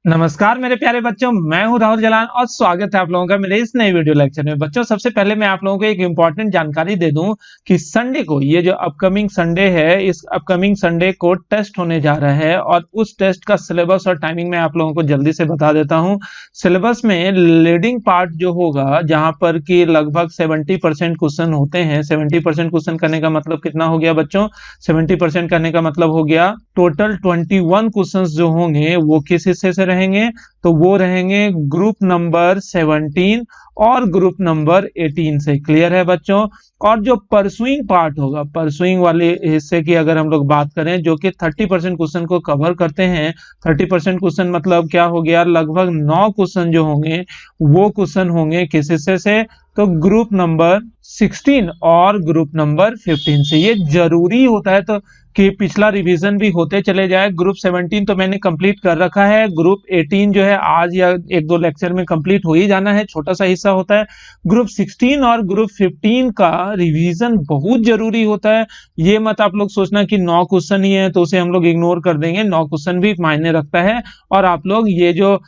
नमस्कार मेरे प्यारे बच्चों, मैं हूं राहुल जलान और स्वागत है आप लोगों का मेरे इस नए वीडियो लेक्चर में। बच्चों, सबसे पहले मैं आप लोगों को एक इंपॉर्टेंट जानकारी दे दूं कि संडे को, ये जो अपकमिंग संडे है, इस अपकमिंग संडे को टेस्ट होने जा रहा है और उस टेस्ट का सिलेबस और टाइमिंग मैं आप लोगों को जल्दी से बता देता हूं। सिलेबस में लीडिंग पार्ट जो होगा, जहां पर कि लगभग 70% क्वेश्चन होते हैं। 70% क्वेश्चन करने का मतलब कितना हो गया बच्चों? 70% करने का मतलब हो गया टोटल 21 क्वेश्चन जो होंगे वो किस हिस्से से रहेंगे? तो वो रहेंगे ग्रुप नंबर 17 और ग्रुप नंबर 18 से। क्लियर है बच्चों? और जो परसुइंग पार्ट होगा, परसुइंग वाले हिस्से की अगर हम लोग बात करें, जो कि 30% क्वेश्चन को कवर करते हैं। 30% क्वेश्चन मतलब क्या हो गया? लगभग 9 क्वेश्चन जो होंगे वो क्वेश्चन होंगे किस हिस्से से? तो ग्रुप नंबर 16 और ग्रुप नंबर 15 से। ये जरूरी होता है तो कि पिछला रिवीजन भी होते चले जाए। ग्रुप 17 तो मैंने कंप्लीट कर रखा है, ग्रुप 18 जो है आज या एक दो लेक्चर में कंप्लीट हो ही जाना है, छोटा सा हिस्सा होता है। ग्रुप 16 और ग्रुप 15 का रिवीजन बहुत जरूरी होता है। ये मत आप लोग सोचना कि 9 क्वेश्चन ही है तो उसे हम लोग इग्नोर कर देंगे। 9 क्वेश्चन भी मायने रखता है। और आप लोग ये जो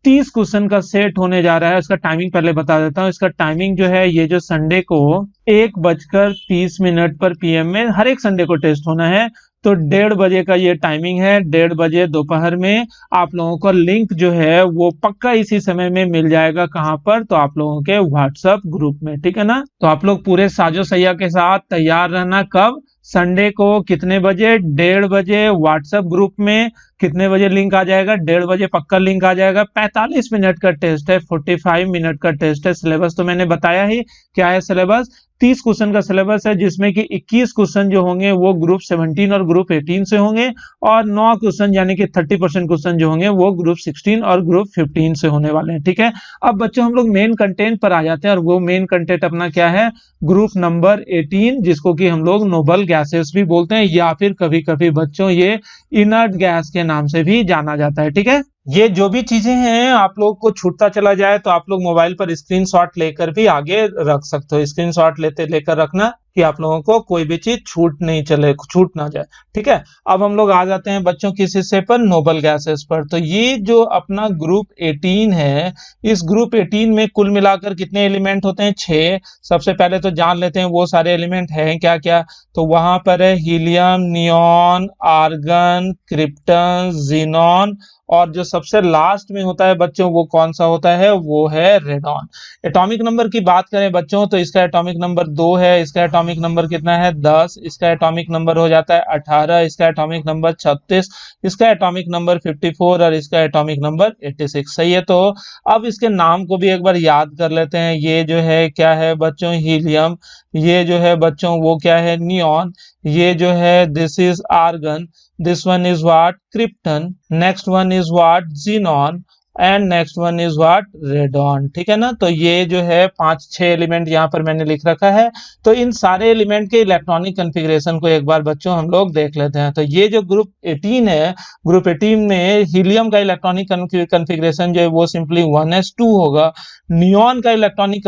30 क्वेश्चन का सेट होने जा रहा है, उसका टाइमिंग पहले बता देता हूँ। इसका टाइमिंग जो है, ये जो संडे को 1:30 पर पीएम में हर एक संडे को टेस्ट होना है। तो 1:30 का ये टाइमिंग है। 1:30 दोपहर में आप लोगों को लिंक जो है वो पक्का इसी समय में मिल जाएगा। कहां पर? तो आप लोगों के व्हाट्सएप ग्रुप में। ठीक है ना? तो आप लोग पूरे साजो सैया के साथ तैयार रहना। कब? संडे को कितने बजे? 1:30 व्हाट्सएप ग्रुप में। कितने बजे लिंक आ जाएगा? 1:30 पक्का लिंक आ जाएगा। 45 मिनट का टेस्ट है, 45 मिनट का टेस्ट है। सिलेबस तो मैंने बताया ही। क्या है सिलेबस? 30 क्वेश्चन का सिलेबस है, जिसमें कि 21 क्वेश्चन जो होंगे वो ग्रुप 17 और ग्रुप 18 से होंगे और 9 क्वेश्चन यानी कि 30% क्वेश्चन जो होंगे वो ग्रुप 16 और ग्रुप 15 से होने वाले हैं। ठीक है? अब बच्चों हम लोग मेन कंटेंट पर आ जाते हैं और वो मेन कंटेंट अपना क्या है? ग्रुप नंबर 18, जिसको कि हम लोग नोबल गैसेस भी बोलते हैं या फिर कभी कभी बच्चों ये इनर्ट गैस के नाम से भी जाना जाता है। ठीक है? ये जो भी चीजें हैं आप लोग को छूटता चला जाए तो आप लोग मोबाइल पर स्क्रीनशॉट लेकर भी आगे रख सकते हो। स्क्रीनशॉट लेकर रखना कि आप लोगों को कोई भी चीज छूट ना जाए। ठीक है? अब हम लोग आ जाते हैं बच्चों किस हिस्से पर? नोबल गैसेस पर। तो ये जो अपना ग्रुप 18 है, इस ग्रुप 18 में कुल मिलाकर कितने एलिमेंट होते हैं? 6। सबसे पहले तो जान लेते हैं वो सारे एलिमेंट हैं क्या क्या। तो वहां पर है helium, neon, argon, krypton, xenon और जो सबसे लास्ट में होता है बच्चों वो कौन सा होता है? वो है रेडॉन। एटॉमिक नंबर की बात करें बच्चों तो इसका एटॉमिक नंबर 2 है। इसका एटॉमिक नंबर कितना है? 10। इसका एटॉमिक नंबर हो जाता है 18। इसका एटॉमिक नंबर 36। इसका एटॉमिक नंबर 54 और इसका एटॉमिक नंबर 86। सही है? तो अब इसके नाम को भी एक बार याद कर लेते हैं। ये जो है क्या है बच्चों? हीलियम। ये जो है बच्चों वो क्या है? नियॉन। ये जो है this is argon. This one is what? Krypton. Next one is what? Xenon. And next one is what? Radon. ठीक है ना? तो ये जो है 5-6 एलिमेंट यहाँ पर मैंने लिख रखा है। तो इन सारे एलिमेंट के इलेक्ट्रॉनिक कॉन्फ़िगरेशन को एक बार बच्चों हम लोग देख लेते हैं। तो ये जो ग्रुप 18 है, ग्रुप 18 में हीलियम का इलेक्ट्रॉनिक कॉन्फ़िगरेशन जो है वो सिंपली 1s2 होगा। नियॉन का इलेक्ट्रॉनिक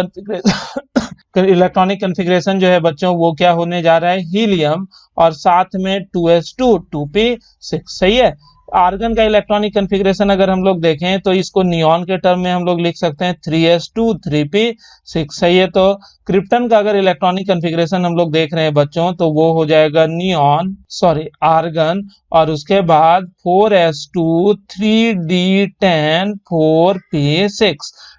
कॉन्फ़िगरेशन जो है बच्चों वो क्या होने जा रहा है? हीलियम और साथ में 2s2 2p6। सही है? आर्गन का इलेक्ट्रॉनिक कॉन्फ़िगरेशन अगर हम लोग देखें तो इसको नियॉन के टर्म में हम लोग लिख सकते हैं 3s2 3p6। सही है? तो क्रिप्टन का अगर इलेक्ट्रॉनिक कॉन्फ़िगरेशन हम लोग देख रहे हैं बच्चों तो वो हो जाएगा आर्गन और उसके बाद 4s2 3d10 4p6।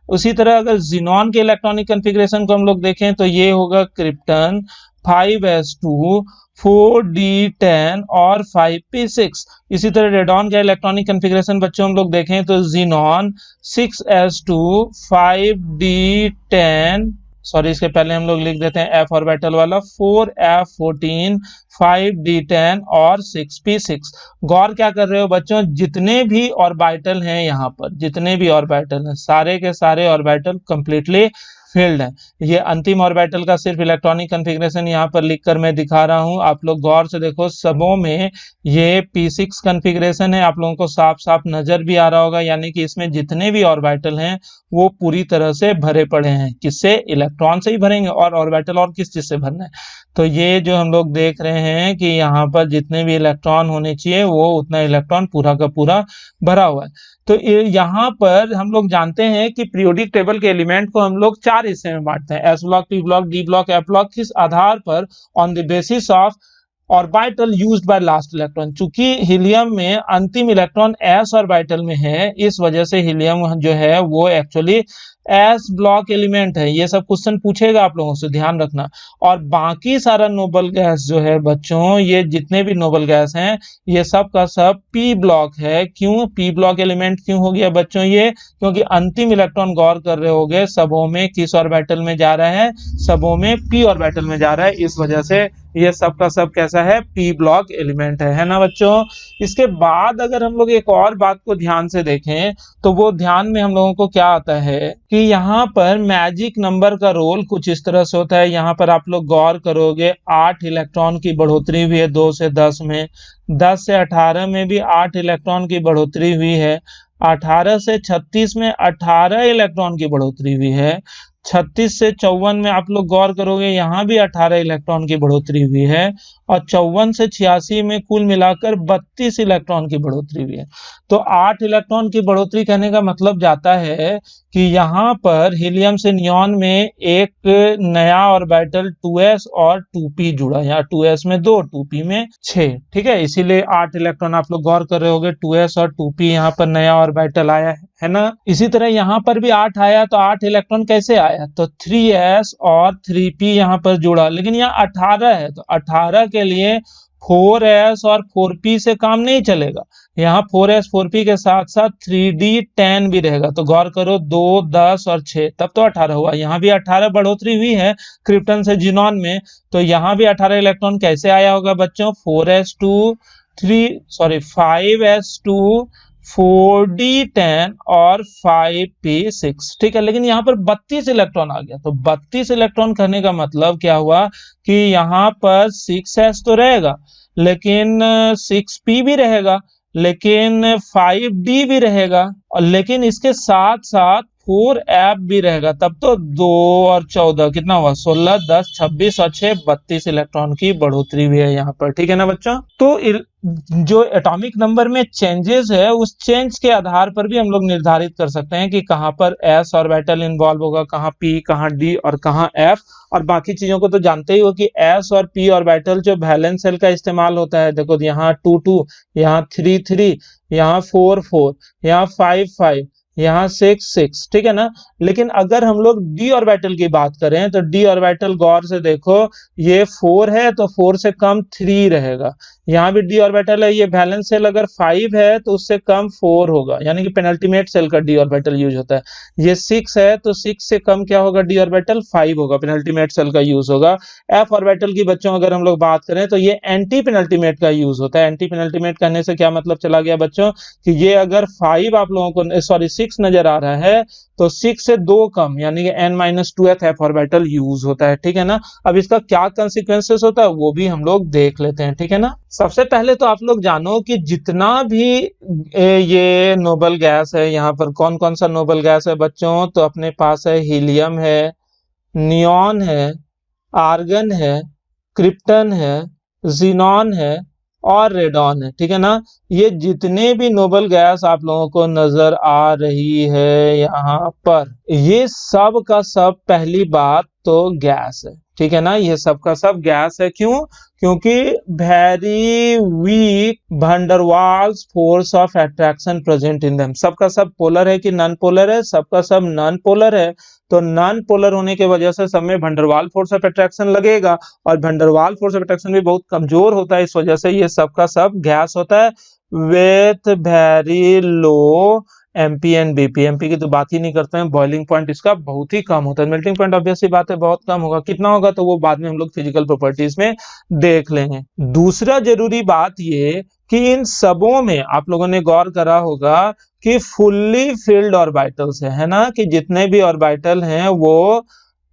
उसी तरह अगर जिनॉन के इलेक्ट्रॉनिक कॉन्फ़िगरेशन को हम लोग देखें तो ये होगा क्रिप्टन 5s2 4d10 और 5p6। इसी तरह रेडॉन का इलेक्ट्रॉनिक कॉन्फ़िगरेशन बच्चों हम लोग देखें तो जिनॉन 6s2 5d10, सॉरी इसके पहले हम लोग लिख देते हैं f ऑर्बिटल वाला, 4f14 5d10 और 6p6। गौर क्या कर रहे हो बच्चों? जितने भी ऑर्बिटल हैं यहाँ पर, जितने भी ऑर्बिटल हैं सारे के सारे ऑर्बिटल कंप्लीटली फील्ड है। ये अंतिम ऑर्बिटल का सिर्फ इलेक्ट्रॉनिक कॉन्फ़िगरेशन यहाँ पर लिखकर मैं दिखा रहा हूँ। आप लोग गौर से देखो, सबों में ये p6 कॉन्फ़िगरेशन है। आप लोगों को साफ साफ नजर भी आ रहा होगा, यानी कि इसमें जितने भी ऑर्बिटल हैं वो पूरी तरह से भरे पड़े हैं। किससे? इलेक्ट्रॉन से ही भरेंगे। और ऑर्बिटल और किस चीज से भरना है? तो ये जो हम लोग देख रहे हैं कि यहाँ पर जितने भी इलेक्ट्रॉन होने चाहिए वो उतना इलेक्ट्रॉन पूरा का पूरा भरा हुआ है। तो यहाँ पर हम लोग जानते हैं कि पीरियोडिक टेबल के एलिमेंट को हम लोग 4 हिस्से में बांटते हैं, S block, P block, D block, F block. किस आधार पर? On the basis of orbital used by last electron. चूंकि हीलियम में अंतिम इलेक्ट्रॉन एस ऑर्बिटल में है, इस वजह से हीलियम जो है वो एक्चुअली एस ब्लॉक एलिमेंट है। ये सब क्वेश्चन पूछेगा आप लोगों से, ध्यान रखना। और बाकी सारा नोबल गैस जो है बच्चों, ये जितने भी नोबल गैस हैं ये सब का सब पी ब्लॉक है। क्यों पी ब्लॉक एलिमेंट क्यों हो गया बच्चों ये? क्योंकि अंतिम इलेक्ट्रॉन गौर कर रहे होगे सबों में किस ऑर्बिटल में जा रहा है? सबों में पी ऑर्बिटल में जा रहा है, इस वजह से ये सब का सब कैसा है? पी ब्लॉक एलिमेंट है ना बच्चों। इसके बाद अगर हम लोग एक और बात को ध्यान से देखें तो वो ध्यान में हम लोगों को क्या आता है कि यहाँ पर मैजिक नंबर का रोल कुछ इस तरह से होता है। यहाँ पर आप लोग गौर करोगे 8 इलेक्ट्रॉन की बढ़ोतरी हुई है 2 से 10 में, 10 से 18 में भी 8 इलेक्ट्रॉन की बढ़ोतरी हुई है, 18 से 36 में 18 इलेक्ट्रॉन की बढ़ोतरी हुई है, 36 से 54 में आप लोग गौर करोगे यहाँ भी 18 इलेक्ट्रॉन की बढ़ोतरी हुई है, और 54 से 86 में कुल मिलाकर 32 इलेक्ट्रॉन की बढ़ोतरी हुई है। तो 8 इलेक्ट्रॉन की बढ़ोतरी कहने का मतलब जाता है कि यहाँ पर हीलियम से नियॉन में एक नया ऑर्बिटल 2s और 2p जुड़ा, यहाँ 2s में 2, 2p में 6, ठीक है। इसीलिए 8 इलेक्ट्रॉन आप लोग गौर कर रहे होगे, 2s और 2p यहाँ पर नया ऑर्बिटल आया है ना। इसी तरह यहाँ पर भी 8 आया, तो 8 इलेक्ट्रॉन कैसे आया? तो 3s और 3p यहाँ पर जुड़ा, लेकिन यहाँ 18 है, तो 18 के लिए 4s और 4p से काम नहीं चलेगा। यहाँ 4s 4p के साथ साथ 3d 10 भी रहेगा। तो गौर करो 2, 10 और 6, तब तो 18 हुआ। यहाँ भी 18 बढ़ोतरी हुई है क्रिप्टन से जिनॉन में, तो यहाँ भी 18 इलेक्ट्रॉन कैसे आया होगा बच्चों? 5s2 4d10 और 5p6, ठीक है। लेकिन यहाँ पर 32 इलेक्ट्रॉन आ गया, तो 32 इलेक्ट्रॉन कहने का मतलब क्या हुआ कि यहाँ पर 6s तो रहेगा, लेकिन 6p भी रहेगा, लेकिन 5d भी रहेगा, और लेकिन इसके साथ साथ 4f भी रहेगा। तब तो 2 और 14 कितना हुआ? 16, 10, 26 और 6 32 इलेक्ट्रॉन की बढ़ोतरी भी है यहाँ पर, ठीक है ना बच्चों। तो जो एटॉमिक नंबर में चेंजेस है, उस चेंज के आधार पर भी हम लोग निर्धारित कर सकते हैं कि कहाँ पर s ऑर्बिटल इन्वॉल्व होगा, कहाँ p, कहाँ d और कहाँ f। और बाकी चीजों को तो जानते ही हो कि s और p ऑर्बिटल जो वैलेंस शेल का इस्तेमाल होता है, देखो यहाँ 2 2, यहाँ 3 3, यहाँ 4 4, यहाँ 5 5, यहाँ 6 6, ठीक है ना। लेकिन अगर हम लोग d ऑर्बिटल की बात करें तो d ऑर्बिटल गौर से देखो, ये 4 है तो 4 से कम 3 रहेगा। यहाँ भी d ऑर्बिटल है, ये वैलेंस शेल अगर 5 है तो उससे कम 4 होगा, यानी कि पेनल्टीमेट शेल का d ऑर्बिटल यूज होता है। ये 6 है तो 6 से कम क्या होगा? d ऑर्बिटल 5 होगा, पेनल्टीमेट शेल का यूज होगा। f ऑर्बिटल की बच्चों अगर हम लोग बात करें तो ये एंटी पेनल्टीमेट का यूज होता है। एंटी पेनल्टीमेट कहने से क्या मतलब चला गया बच्चों कि ये अगर 5 आप लोगों को 6 नजर आ रहा है तो 6 से 2 कम, यानी कि n-2th f ऑर्बिटल यूज होता है, ठीक है ना। अब इसका क्या कंसिक्वेंसेस होता है वो भी हम लोग देख लेते हैं, ठीक है ना। सबसे पहले तो आप लोग जानो कि जितना भी ये नोबल गैस है, यहाँ पर कौन कौन सा नोबल गैस है बच्चों? तो अपने पास है हीलियम है, नियॉन है, आर्गन है, क्रिप्टन है, जीनॉन है और रेडॉन है, ठीक है ना। ये जितने भी नोबल गैस आप लोगों को नजर आ रही है यहाँ पर, ये सब का सब पहली बात तो गैस है, ठीक है ना। ये सब का सब गैस है। क्यों? क्योंकि very weak van der Waals force of attraction present in them. सबका सब पोलर है कि नॉन पोलर है? सबका सब नॉन पोलर है। तो नॉन पोलर होने की वजह से सब में वंडरवाल फोर्स ऑफ अट्रैक्शन लगेगा, और वंडरवाल फोर्स ऑफ अट्रैक्शन भी बहुत कमजोर होता है, इस वजह से ये सबका सब गैस होता है with very low MP and BP. MP की तो बात ही नहीं करते हैं, बॉइलिंग पॉइंट इसका बहुत ही कम होता है। मेल्टिंग पॉइंट ऑब्वियसली बात है बहुत कम होगा, कितना होगा तो वो बाद में हम लोग फिजिकल प्रॉपर्टीज में देख लेंगे। दूसरा जरूरी बात ये कि इन सबों में आप लोगों ने गौर करा होगा कि फुल्ली फिल्ड ऑर्बिटल्स है ना, कि जितने भी ऑर्बिटल हैं वो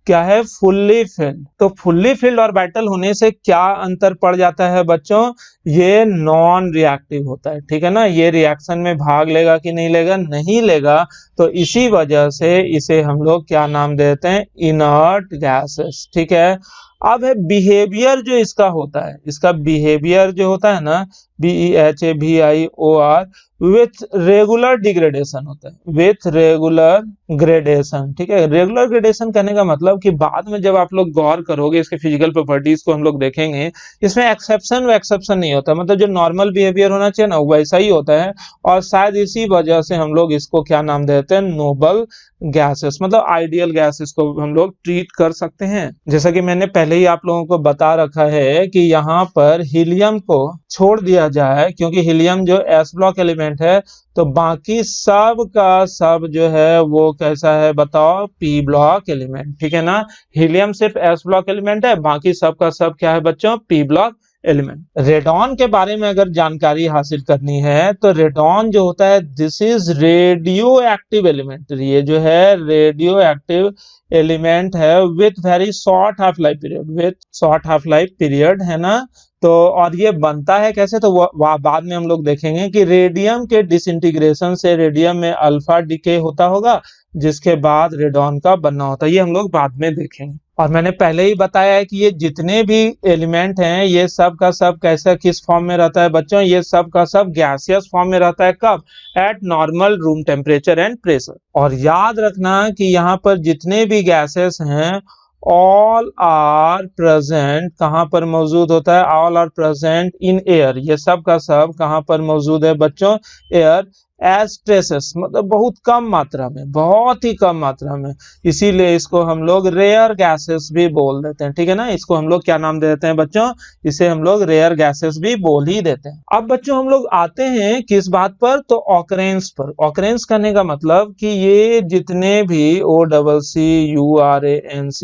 क्या है? Fully filled. तो फुल्ली फिल्ड ऑर्बिटल होने से क्या अंतर पड़ जाता है बच्चों? ये नॉन रिएक्टिव होता है, ठीक है ना। ये रिएक्शन में भाग लेगा कि नहीं लेगा? नहीं लेगा। तो इसी वजह से इसे हम लोग क्या नाम देते हैं? इनर्ट गैसेस, ठीक है। अब है बिहेवियर जो इसका होता है, इसका बिहेवियर जो होता है ना, BEHAVIOR विथ रेगुलर डिग्रेडेशन होता है, विथ रेगुलर ग्रेडेशन। ठीक है, रेगुलर ग्रेडेशन कहने का मतलब कि बाद में जब आप लोग गौर करोगे इसके फिजिकल प्रॉपर्टीज को हम लोग देखेंगे, इसमें एक्सेप्शन नहीं होता, मतलब जो नॉर्मल बिहेवियर होना चाहिए ना वैसा ही होता है। और शायद इसी वजह से हम लोग इसको क्या नाम देते हैं, नोबल गैसेस, मतलब आइडियल गैसेस को हम लोग ट्रीट कर सकते हैं। जैसा कि मैंने पहले ही आप लोगों को बता रखा है कि यहाँ पर हीलियम को छोड़ दिया जाए, क्योंकि हीलियम जो एस ब्लॉक एलिमेंट है, तो बाकी सब का सब जो है वो कैसा है बताओ, पी ब्लॉक एलिमेंट। ठीक है ना, हीलियम सिर्फ एस ब्लॉक एलिमेंट है, बाकी सब का सब क्या है बच्चों, पी ब्लॉक एलिमेंट। रेडॉन के बारे में अगर जानकारी हासिल करनी है तो रेडॉन जो होता है, this is radio active element. ये जो है रेडियो एक्टिव एलिमेंट है with very short half life period, with short half life period, है ना। तो और ये बनता है कैसे, तो वह बाद में हम लोग देखेंगे कि रेडियम के डिसइंटीग्रेशन से रेडियम में अल्फा डिके होता होगा, जिसके बाद रेडॉन का बनना होता है, ये हम लोग बाद में देखेंगे। और मैंने पहले ही बताया है कि ये जितने भी एलिमेंट हैं ये सब का सब कैसा किस फॉर्म में रहता है बच्चों, ये सब का सब गैसियस फॉर्म में रहता है। कब, eight normal room temperature and pressure. और याद रखना कि यहाँ पर जितने भी गैसेस हैं ऑल आर प्रेजेंट, कहाँ पर मौजूद होता है, all are present in air. ये सब का सब कहाँ पर मौजूद है बच्चों, एयर, एज ट्रेसेस, मतलब बहुत कम मात्रा में, बहुत ही कम मात्रा में। इसीलिए इसको हम लोग रेयर गैसेस भी बोल देते हैं। ठीक है ना, इसको हम लोग क्या नाम दे देते हैं बच्चों, इसे हम लोग रेयर गैसेस भी बोल ही देते हैं। अब बच्चों हम लोग आते हैं किस बात पर, तो ऑकरेंस पर। ऑकरेंस करने का मतलब कि ये जितने भी OCCURANC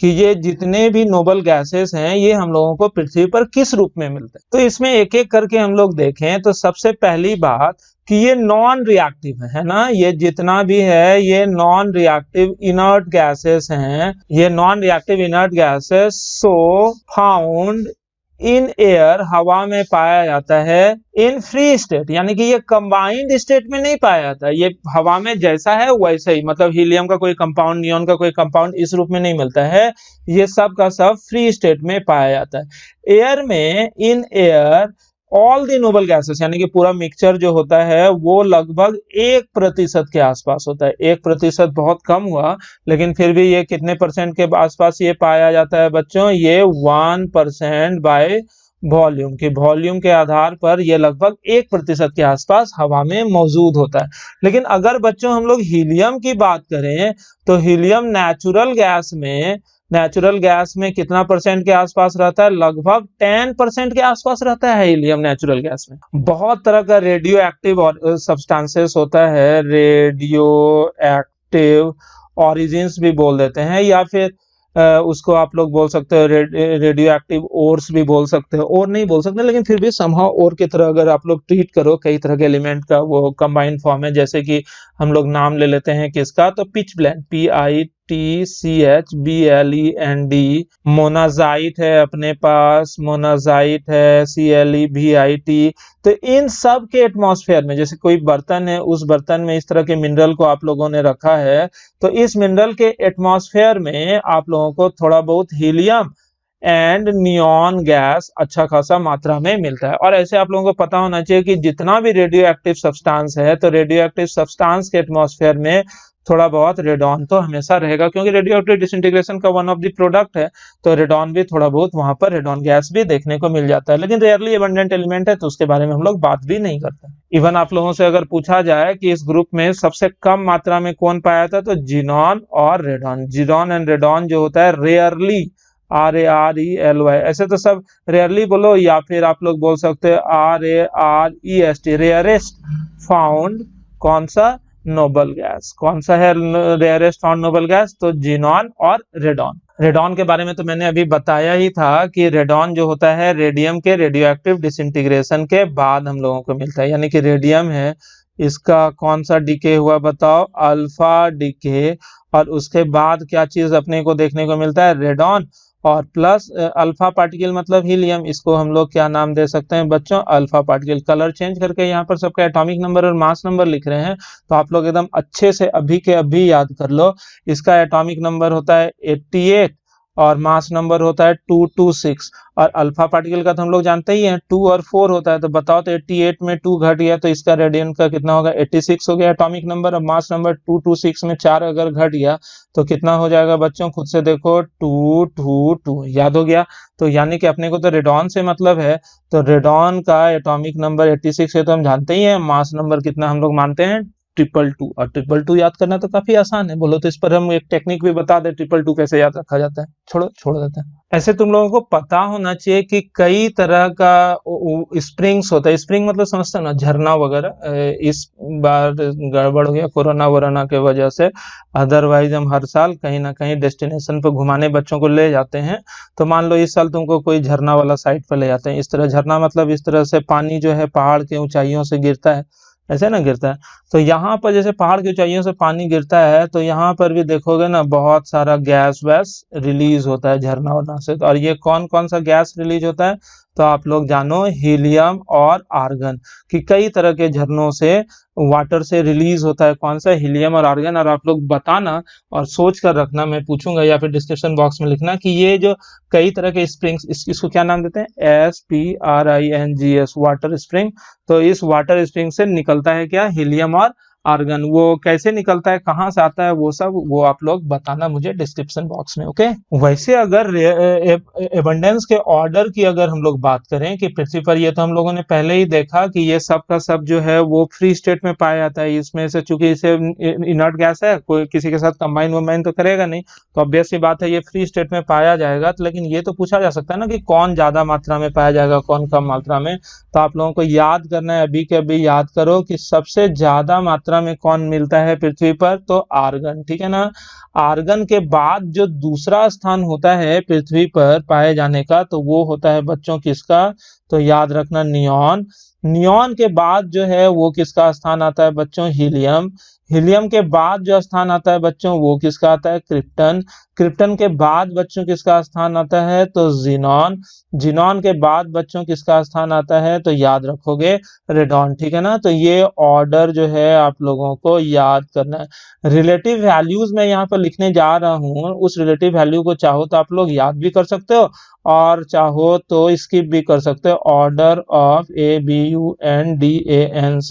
कि ये जितने भी नोबल गैसेस हैं ये हम लोगों को पृथ्वी पर किस रूप में मिलते हैं। तो इसमें एक एक करके हम लोग देखें तो सबसे पहली बात कि ये नॉन रिएक्टिव है ना, ये जितना भी है ये नॉन रिएक्टिव इनर्ट गैसेस हैं, ये non reactive inert gases so found in air, हवा में पाया जाता है, इन फ्री स्टेट, यानी कि ये कंबाइंड स्टेट में नहीं पाया जाता, ये हवा में जैसा है वैसा ही, मतलब हीलियम का कोई कंपाउंड, नियॉन का कोई कंपाउंड इस रूप में नहीं मिलता है, ये सब का सब फ्री स्टेट में पाया जाता है। एयर में, in air all the noble gases, यानी कि पूरा मिक्सचर जो होता है वो लगभग 1% के आसपास होता है। 1% बहुत कम हुआ, लेकिन फिर भी ये कितने परसेंट के आसपास ये पाया जाता है बच्चों, ये 1% बाय वॉल्यूम, की वॉल्यूम के आधार पर ये लगभग 1% के आसपास हवा में मौजूद होता है। लेकिन अगर बच्चों हम लोग हीलियम की बात करें तो हीलियम नेचुरल गैस में कितना परसेंट के आसपास रहता है, लगभग 10% के आसपास रहता है हीलियम नेचुरल गैस में। बहुत तरह का रेडियो एक्टिव और सब्सटेंसेस होता है, रेडियो एक्टिव ऑरिजिन्स भी बोल देते हैं, या फिर उसको आप लोग बोल सकते हो रेडियो एक्टिव ओर्स भी बोल सकते हो, और नहीं बोल सकते लेकिन फिर भी समहाउ और की तरह अगर आप लोग ट्रीट करो, कई तरह के एलिमेंट का वो कंबाइंड फॉर्म है। जैसे कि हम लोग नाम ले लेते हैं किसका, तो पिच ब्लेंड, PITCHBLEND, मोनाजाइट है अपने पास, मोनाजाइट है CLEVIT। तो इन सब के एटमॉस्फेयर में, जैसे कोई बर्तन है, उस बर्तन में इस तरह के मिनरल को आप लोगों ने रखा है, तो इस मिनरल के एटमॉस्फेयर में आप लोगों को थोड़ा बहुत हीलियम एंड नियॉन गैस अच्छा खासा मात्रा में मिलता है। और ऐसे आप लोगों को पता होना चाहिए कि जितना भी रेडियो एक्टिव सब्सटेंस है, तो रेडियो एक्टिव सब्सटेंस के एटमॉस्फेयर में थोड़ा बहुत रेडॉन तो हमेशा रहेगा, क्योंकि रेडियो एक्टिव डिसइंटीग्रेशन का वन ऑफ द प्रोडक्ट है, तो रेडॉन भी थोड़ा बहुत वहां पर रेडॉन गैस भी देखने को मिल जाता है। लेकिन रेयरली एबंडेंट एलिमेंट है, तो उसके बारे में हम लोग बात भी नहीं करते। इवन आप लोगों से अगर पूछा जाए कि इस ग्रुप में सबसे कम मात्रा में कौन पाया था, तो जिनॉन और रेडॉन। जिनॉन एंड रेडॉन जो होता है रेयरली, RARELY, ऐसे तो सब रेयरली बोलो, या फिर आप लोग बोल सकते हैं RAREST, रेयरेस्ट फाउंड कौन सा, नोबल गैस। कौन सा है रेयरेस्ट फाउंड नोबल गैस, तो जिनॉन और रेडॉन। रेडॉन के बारे में तो मैंने अभी बताया ही था कि रेडॉन जो होता है रेडियम के रेडियो एक्टिव डिसइंटीग्रेशन के बाद हम लोगों को मिलता है, यानी कि रेडियम है, इसका कौन सा डीके हुआ बताओ, अल्फा डीके, और उसके बाद क्या चीज अपने को देखने को मिलता है, रेडॉन, और प्लस अल्फा पार्टिकल मतलब हीलियम, इसको हम लोग क्या नाम दे सकते हैं बच्चों, अल्फा पार्टिकल। कलर चेंज करके यहाँ पर सबका एटॉमिक नंबर और मास नंबर लिख रहे हैं, तो आप लोग एकदम अच्छे से अभी के अभी याद कर लो। इसका एटॉमिक नंबर होता है 88 और मास नंबर होता है 226, और अल्फा पार्टिकल का तो हम लोग जानते ही हैं 2 और 4 होता है। तो बताओ तो 88 में 2 घट गया तो इसका रेडियन का कितना होगा, 86 हो गया एटॉमिक नंबर। और मास नंबर 226 में 4 अगर घट गया तो कितना हो जाएगा बच्चों, खुद से देखो 222, याद हो गया। तो यानी कि अपने को तो रेडॉन से मतलब है, तो रेडॉन का एटॉमिक नंबर 86 है, तो हम जानते ही हैं मास नंबर कितना हम लोग मानते हैं 222। और 222 याद करना तो काफी आसान है, बोलो तो इस पर हम एक टेक्निक भी बता दें 222 कैसे याद रखा जाता है। छोड़ देते हैं। ऐसे तुम लोगों को पता होना चाहिए कि कई तरह का स्प्रिंग्स होता है। स्प्रिंग मतलब समझते हो ना, झरना वगैरह। इस बार गड़बड़ हो गया कोरोना वोरोना के वजह से, अदरवाइज हम हर साल कहीं ना कहीं डेस्टिनेशन पर घुमाने बच्चों को ले जाते हैं। तो मान लो इस साल तुमको कोई झरना वाला साइट पर ले जाते हैं, इस तरह झरना मतलब इस तरह से पानी जो है पहाड़ के ऊंचाइयों से गिरता है, ऐसे ना गिरता है। तो यहाँ पर जैसे पहाड़ की ऊंचाइयों से पानी गिरता है, तो यहाँ पर भी देखोगे ना बहुत सारा गैस वैस रिलीज होता है झरना वरना से। और ये कौन कौन सा गैस रिलीज होता है, तो आप लोग जानो हीलियम और आर्गन, कि कई तरह के झरनों से वाटर से रिलीज होता है कौन सा, हीलियम और आर्गन। और आप लोग बताना और सोच कर रखना, मैं पूछूंगा या फिर डिस्क्रिप्शन बॉक्स में लिखना कि ये जो कई तरह के स्प्रिंग्स, इसको क्या नाम देते हैं, SPRINGS, वाटर स्प्रिंग। तो इस वाटर स्प्रिंग से निकलता है क्या, हीलियम और आर्गन। वो कैसे निकलता है, कहाँ से आता है, वो सब वो आप लोग बताना मुझे डिस्क्रिप्शन बॉक्स में, ओके। वैसे अगर एबंडेंस के ऑर्डर की अगर हम लोग बात करें कि पृथ्वी पर, ये तो हम लोगों ने पहले ही देखा कि ये सब का सब जो है वो फ्री स्टेट में पाया जाता है। इसमें से चूंकि इसे इनर्ट गैस है, कोई किसी के साथ कंबाइन वम्बाइन तो करेगा नहीं, तो ऑब्वियस सी बात है ये फ्री स्टेट में पाया जाएगा। तो लेकिन ये तो पूछा जा सकता है ना कि कौन ज्यादा मात्रा में पाया जाएगा, कौन कम मात्रा में। तो आप लोगों को याद करना है, अभी के अभी याद करो कि सबसे ज्यादा मात्रा में कौन मिलता है पृथ्वी पर, तो आर्गन, ठीक है ना। आर्गन के बाद जो दूसरा स्थान होता है पृथ्वी पर पाए जाने का, तो वो होता है बच्चों किसका, तो याद रखना नियॉन। नियॉन के बाद जो है वो किसका स्थान आता है बच्चों, हीलियम। हीलियम के बाद जो स्थान आता है बच्चों वो किसका आता है, क्रिप्टन। क्रिप्टन के बाद बच्चों किसका स्थान आता है, तो जिनॉन। जिनॉन के बाद बच्चों किसका स्थान आता है, तो याद रखोगे रेडॉन, ठीक है ना। तो ये ऑर्डर जो है आप लोगों को याद करना है। रिलेटिव वैल्यूज मैं यहाँ पर लिखने जा रहा हूँ, उस रिलेटिव वैल्यू को चाहो तो आप लोग याद भी कर सकते हो और चाहो तो स्किप भी कर सकते हो। ऑर्डर ऑफ ABUNDANC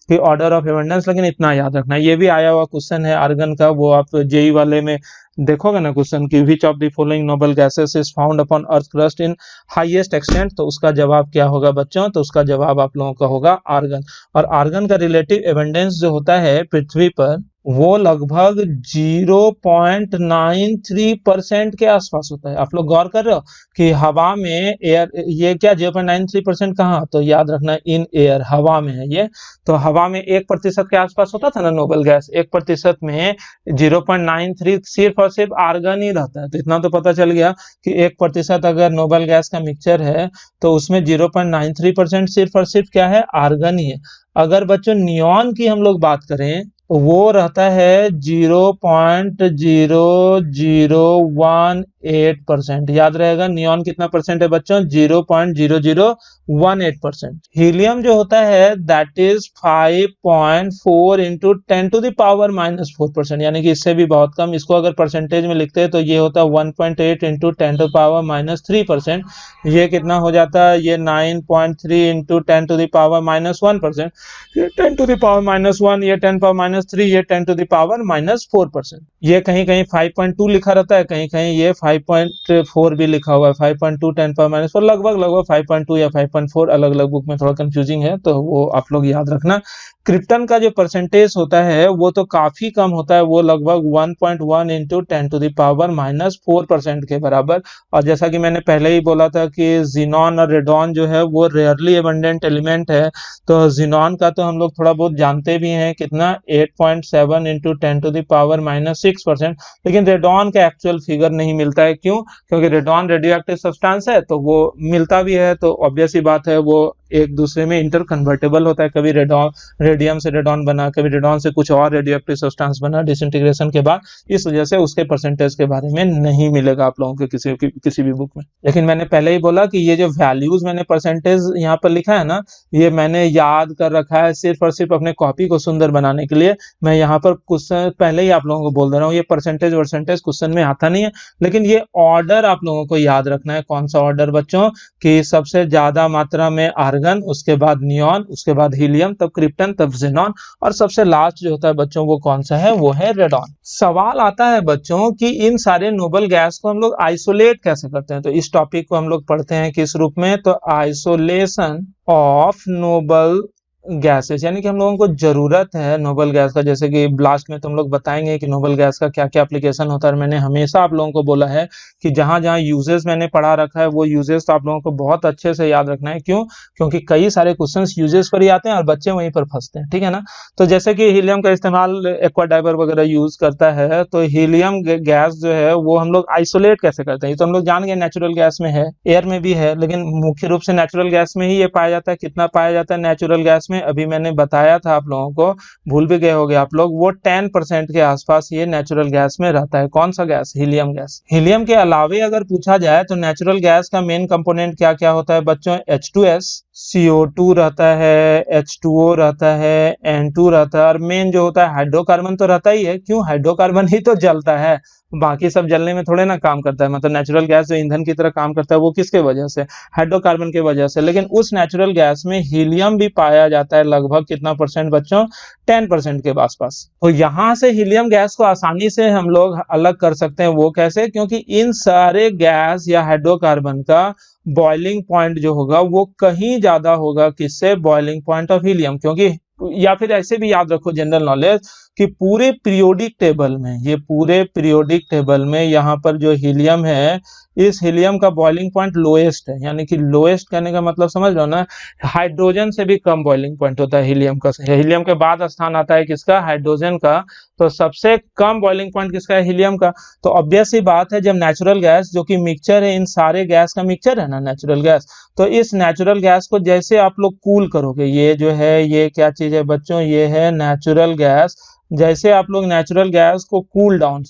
की ऑर्डर ऑफ एबंडेंस, लेकिन इतना याद रखना, ये भी आया हुआ क्वेश्चन है आर्गन का, वो आप जेई वाले में देखोगे ना क्वेश्चन की, which of the following noble gases is found upon earth crust in highest extent, तो उसका जवाब क्या होगा बच्चों, तो उसका जवाब आप लोगों का होगा आर्गन। और आर्गन का रिलेटिव एबंडेंस जो होता है पृथ्वी पर वो लगभग 0.93% के आसपास होता है। आप लोग गौर कर रहे हो कि हवा में एयर, ये क्या 0.93% कहाँ, तो याद रखना इन एयर, हवा में है ये। तो हवा में 1% के आसपास होता था ना नोबल गैस, 1% में 0.93 सिर्फ और सिर्फ आर्गन ही रहता है। तो इतना तो पता चल गया कि 1% अगर नोबल गैस का मिक्सचर है तो उसमें 0.93% सिर्फ और सिर्फ क्या है, आर्गन ही है। अगर बच्चों नियॉन की हम लोग बात करें तो वो रहता है 0.0018%। याद रहेगा नियॉन कितना परसेंट है बच्चों, 0.0018%। हीलियम जो होता है दैट इज 5.4 इंटू 10⁻⁻⁴%, यानी कि इससे भी बहुत कम। इसको अगर परसेंटेज में लिखते हैं तो ये होता है 1.8 इंटू 10⁻³ ये कितना हो जाता है, ये 9.3 इंटू 10⁻⁻1%, ये 10⁻⁻1, ये 10⁻⁻3, ये 10⁻⁻⁴%। ये कहीं कहीं 5.2 लिखा रहता है, कहीं कहीं ये 5.4 भी लिखा हुआ है। 5.2 10⁻⁻⁴, लगभग 5.2 या 5.4, अलग अलग बुक में थोड़ा कंफ्यूजिंग है, तो वो आप लोग याद रखना। क्रिप्टन का जो परसेंटेज होता है वो तो काफी कम होता है, वो लगभग 1.1 इंटू 10⁻⁴% के बराबर। और जैसा कि मैंने पहले ही बोला था कि जिनॉन और रेडॉन जो है वो रेयरली एबंडेंट एलिमेंट है। तो जिनॉन का तो हम लोग थोड़ा बहुत जानते भी हैं, कितना 8.7 इंटू 10⁻⁻⁶%, लेकिन रेडॉन का एक्चुअल फिगर नहीं मिलता है। क्यों? क्योंकि रेडॉन रेडियो एक्टिव सब्सटेंस है, तो वो मिलता भी है तो ऑब्वियस ही बात है वो एक दूसरे में इंटर कन्वर्टेबल होता है। कभी रेडियम से रेडॉन बना, कभी रेडॉन से कुछ और रेडियो एक्टिव सब्सटेंस बना डिसइंटीग्रेशन के बाद, इस वजह से उसके परसेंटेज के बारे में नहीं मिलेगा आप लोगों को किसी भी बुक में। लेकिन मैंने पहले ही बोला कि ये जो वैल्यूज मैंने परसेंटेज यहाँ पर लिखा है ना, ये मैंने याद कर रखा है सिर्फ और सिर्फ अपने कॉपी को सुंदर बनाने के लिए। मैं यहाँ पर क्वेश्चन पहले ही आप लोगों को बोल दे रहा हूँ, ये परसेंटेज क्वेश्चन में आता नहीं है, लेकिन ये ऑर्डर आप लोगों को याद रखना है। कौन सा ऑर्डर बच्चों? कि सबसे ज्यादा मात्रा में आर्गन, उसके बाद नियॉन, उसके बाद हीलियम, तब क्रिप्टन, तब ज़ीनॉन, और सबसे लास्ट जो होता है बच्चों वो कौन सा है? वो है रेडॉन। सवाल आता है बच्चों कि इन सारे नोबल गैस को हम लोग आइसोलेट कैसे करते हैं। तो इस टॉपिक को हम लोग पढ़ते हैं किस रूप में? तो आइसोलेशन ऑफ नोबल गैसेस, यानी कि हम लोगों को जरूरत है नोबल गैस का। जैसे कि ब्लास्ट में तुम लोग बताएंगे कि नोबल गैस का क्या क्या एप्लीकेशन होता है। और मैंने हमेशा आप लोगों को बोला है कि जहां जहां यूजेस मैंने पढ़ा रखा है वो यूजेस तो आप लोगों को बहुत अच्छे से याद रखना है। क्यों? क्योंकि कई सारे क्वेश्चंस यूजेस पर ही आते हैं और बच्चे वहीं पर फंसते हैं, ठीक है ना। तो जैसे कि हीलियम का इस्तेमाल एक्वा डाइवर वगैरह यूज करता है, तो हीलियम गैस जो है वो हम लोग आइसोलेट कैसे करते हैं? तो हम लोग जान गए नेचुरल गैस में है, एयर में भी है, लेकिन मुख्य रूप से नेचुरल गैस में ही ये पाया जाता है। कितना पाया जाता है नेचुरल गैस में? अभी मैंने बताया था आप लोगों को, भूल भी गए होंगे आप लोग, वो 10% के आसपास ये नेचुरल गैस में रहता है। कौन सा गैस? Helium gas. हीलियम के अलावे अगर पूछा जाए तो नेचुरल गैस का मेन कंपोनेंट क्या क्या होता है बच्चों? H2S, CO2 रहता है, H2O रहता है, N2 रहता है, और मेन जो होता है हाइड्रोकार्बन तो रहता ही है। क्यों? हाइड्रोकार्बन ही तो जलता है, बाकी सब जलने में थोड़े ना काम करता है। मतलब नेचुरल गैस जो ईंधन की तरह काम करता है वो किसके वजह से? हाइड्रोकार्बन की वजह से। लेकिन उस नेचुरल गैस में हीलियम भी पाया जाता है, लगभग कितना परसेंट बच्चों? 10% के आसपास। तो यहां से हीलियम गैस को आसानी से हम लोग अलग कर सकते हैं। वो कैसे? क्योंकि इन सारे गैस या हाइड्रोकार्बन का बॉइलिंग पॉइंट जो होगा वो कहीं ज्यादा होगा किससे? Boiling point of helium. क्योंकि या फिर ऐसे भी याद रखो जनरल नॉलेज कि पूरे पीरियोडिक टेबल में, ये पूरे पीरियोडिक टेबल में यहाँ पर जो हीलियम है, इस हीलियम का बॉइलिंग पॉइंट लोएस्ट है। यानी कि लोएस्ट कहने का मतलब समझ लो ना, हाइड्रोजन से भी कम बॉइलिंग पॉइंट होता है हीलियम का। हीलियम के बाद स्थान आता है किसका? हाइड्रोजन का। तो सबसे कम बॉइलिंग पॉइंट किसका है? हीलियम का। तो ऑब्वियस ही बात है, जब नेचुरल गैस जो कि मिक्सचर है, इन सारे गैस का मिक्सचर है ना नेचुरल गैस, तो इस नेचुरल गैस को जैसे आप लोग कूल करोगे, ये जो है ये क्या चीज है बच्चों? ये है नेचुरल गैस। जैसे आप लोग नेचुरल गैस को कूल डाउन,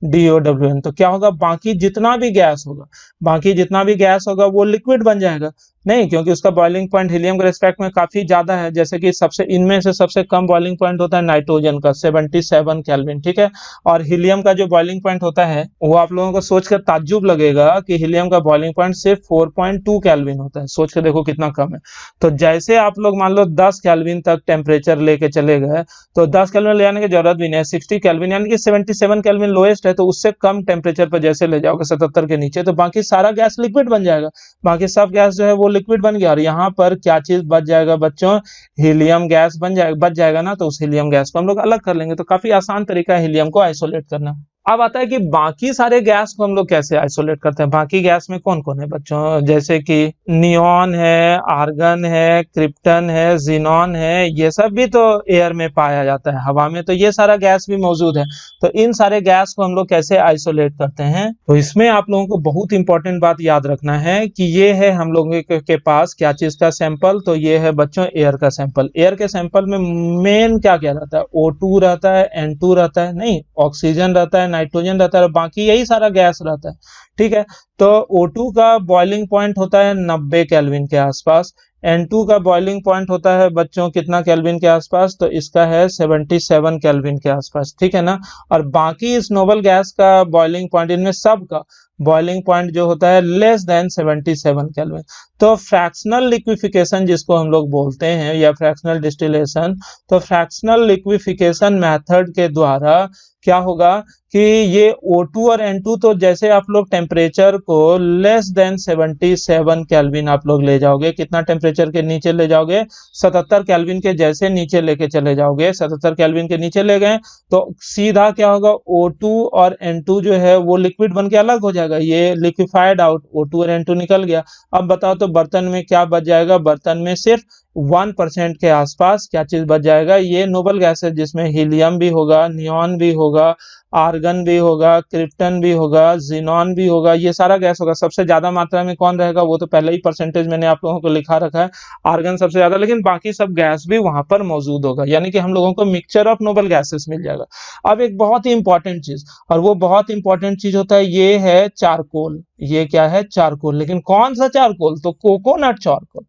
COOLDOWN, तो क्या होगा? बाकी जितना भी गैस होगा, बाकी जितना भी गैस होगा वो लिक्विड बन जाएगा। नहीं, क्योंकि उसका बॉइलिंग पॉइंट हीलियम के रिस्पेक्ट में काफी ज्यादा है। जैसे कि सबसे इनमें से सबसे कम बॉइलिंग पॉइंट होता है नाइट्रोजन का, 77 केल्विन, ठीक है। और हीलियम का जो बॉइलिंग पॉइंट होता है वो आप लोगों को सोचकर ताज्जुब लगेगा कि हीलियम का बॉइलिंग पॉइंट सिर्फ 4.2 केल्विन होता है। सोच के देखो कितना कम है। तो जैसे आप लोग मान लो 10 केल्विन तक टेम्परेचर लेके चले गए, तो 10 केल्विन ले आने की जरूरत भी नहीं है। 60 केल्विन यानी कि 77 केल्विन लोएस्ट है, तो उससे कम टेम्परेचर पर जैसे ले जाओगे 77 के नीचे, तो बाकी सारा गैस लिक्विड बन जाएगा। बाकी सब गैस जो है वो लिक्विड बन गया। और यहाँ पर क्या चीज बच जाएगा बच्चों? हीलियम गैस बच जाएगा ना। तो उस हीलियम गैस को हम लोग अलग कर लेंगे। तो काफी आसान तरीका है हीलियम को आइसोलेट करना। अब आता है कि बाकी सारे गैस को हम लोग कैसे आइसोलेट करते हैं। बाकी गैस में कौन कौन है बच्चों? जैसे कि नियॉन है, आर्गन है, क्रिप्टन है, ज़ीनॉन है, ये सब भी तो एयर में पाया जाता है, हवा में, तो ये सारा गैस भी मौजूद है। तो इन सारे गैस को हम लोग कैसे आइसोलेट करते हैं? तो इसमें आप लोगों को बहुत इंपॉर्टेंट बात याद रखना है कि ये है हम लोगों के पास क्या चीज का सैंपल? तो ये है बच्चों एयर का सैंपल। एयर के सैंपल में मेन क्या क्या रहता है? O2 रहता है, N2 रहता है, नहीं, ऑक्सीजन रहता है, नाइट्रोजन रहता है, और बाकी यही सारा गैस रहता है, ठीक है। तो O2 का बॉइलिंग पॉइंट होता है 90 केल्विन के आसपास। N2 का बॉइलिंग पॉइंट होता है बच्चों कितना केल्विन के आसपास? तो इसका है 77 केल्विन के आसपास, ठीक है ना। और बाकी इस नोबल गैस का बॉइलिंग पॉइंट, इनमें सब का बॉइलिंग पॉइंट जो होता है लेस देन 77 केल्विन। तो फ्रैक्शनल लिक्विफिकेशन जिसको हम लोग बोलते हैं, या फ्रैक्शनल डिस्टिलेशन, तो फ्रैक्शनल लिक्विफिकेशन मेथड के द्वारा क्या होगा कि ये O2 और N2, तो जैसे आप लोग टेम्परेचर को लेस देन 77 केल्विन आप लोग ले जाओगे, कितना टेम्परेचर के नीचे ले जाओगे? 77 केल्विन के जैसे नीचे लेके चले जाओगे, 77 केल्विन के नीचे ले गए तो सीधा क्या होगा? O2 और N2 जो है वो लिक्विड बन के अलग हो जाएगा, ये लिक्विफाइड आउट, O2 और N2 निकल गया। अब बताओ तो बर्तन में क्या बच जाएगा? बर्तन में सिर्फ 1% के आसपास क्या चीज बच जाएगा? ये नोबल गैस है, जिसमें हीलियम भी होगा, नियॉन भी होगा, आर्गन भी होगा, क्रिप्टन भी होगा, ज़ीनॉन भी होगा, ये सारा गैस होगा। सबसे ज्यादा मात्रा में कौन रहेगा? वो तो पहले ही परसेंटेज मैंने आप लोगों को लिखा रखा है, आर्गन सबसे ज्यादा, लेकिन बाकी सब गैस भी वहां पर मौजूद होगा। यानी कि हम लोगों को मिक्सचर ऑफ नोबल गैसेस मिल जाएगा। अब एक बहुत ही इंपॉर्टेंट चीज, और वो बहुत इंपॉर्टेंट चीज होता है, ये है चारकोल। ये क्या है? चारकोल। लेकिन कौन सा चारकोल? तो कोकोनट चारकोल,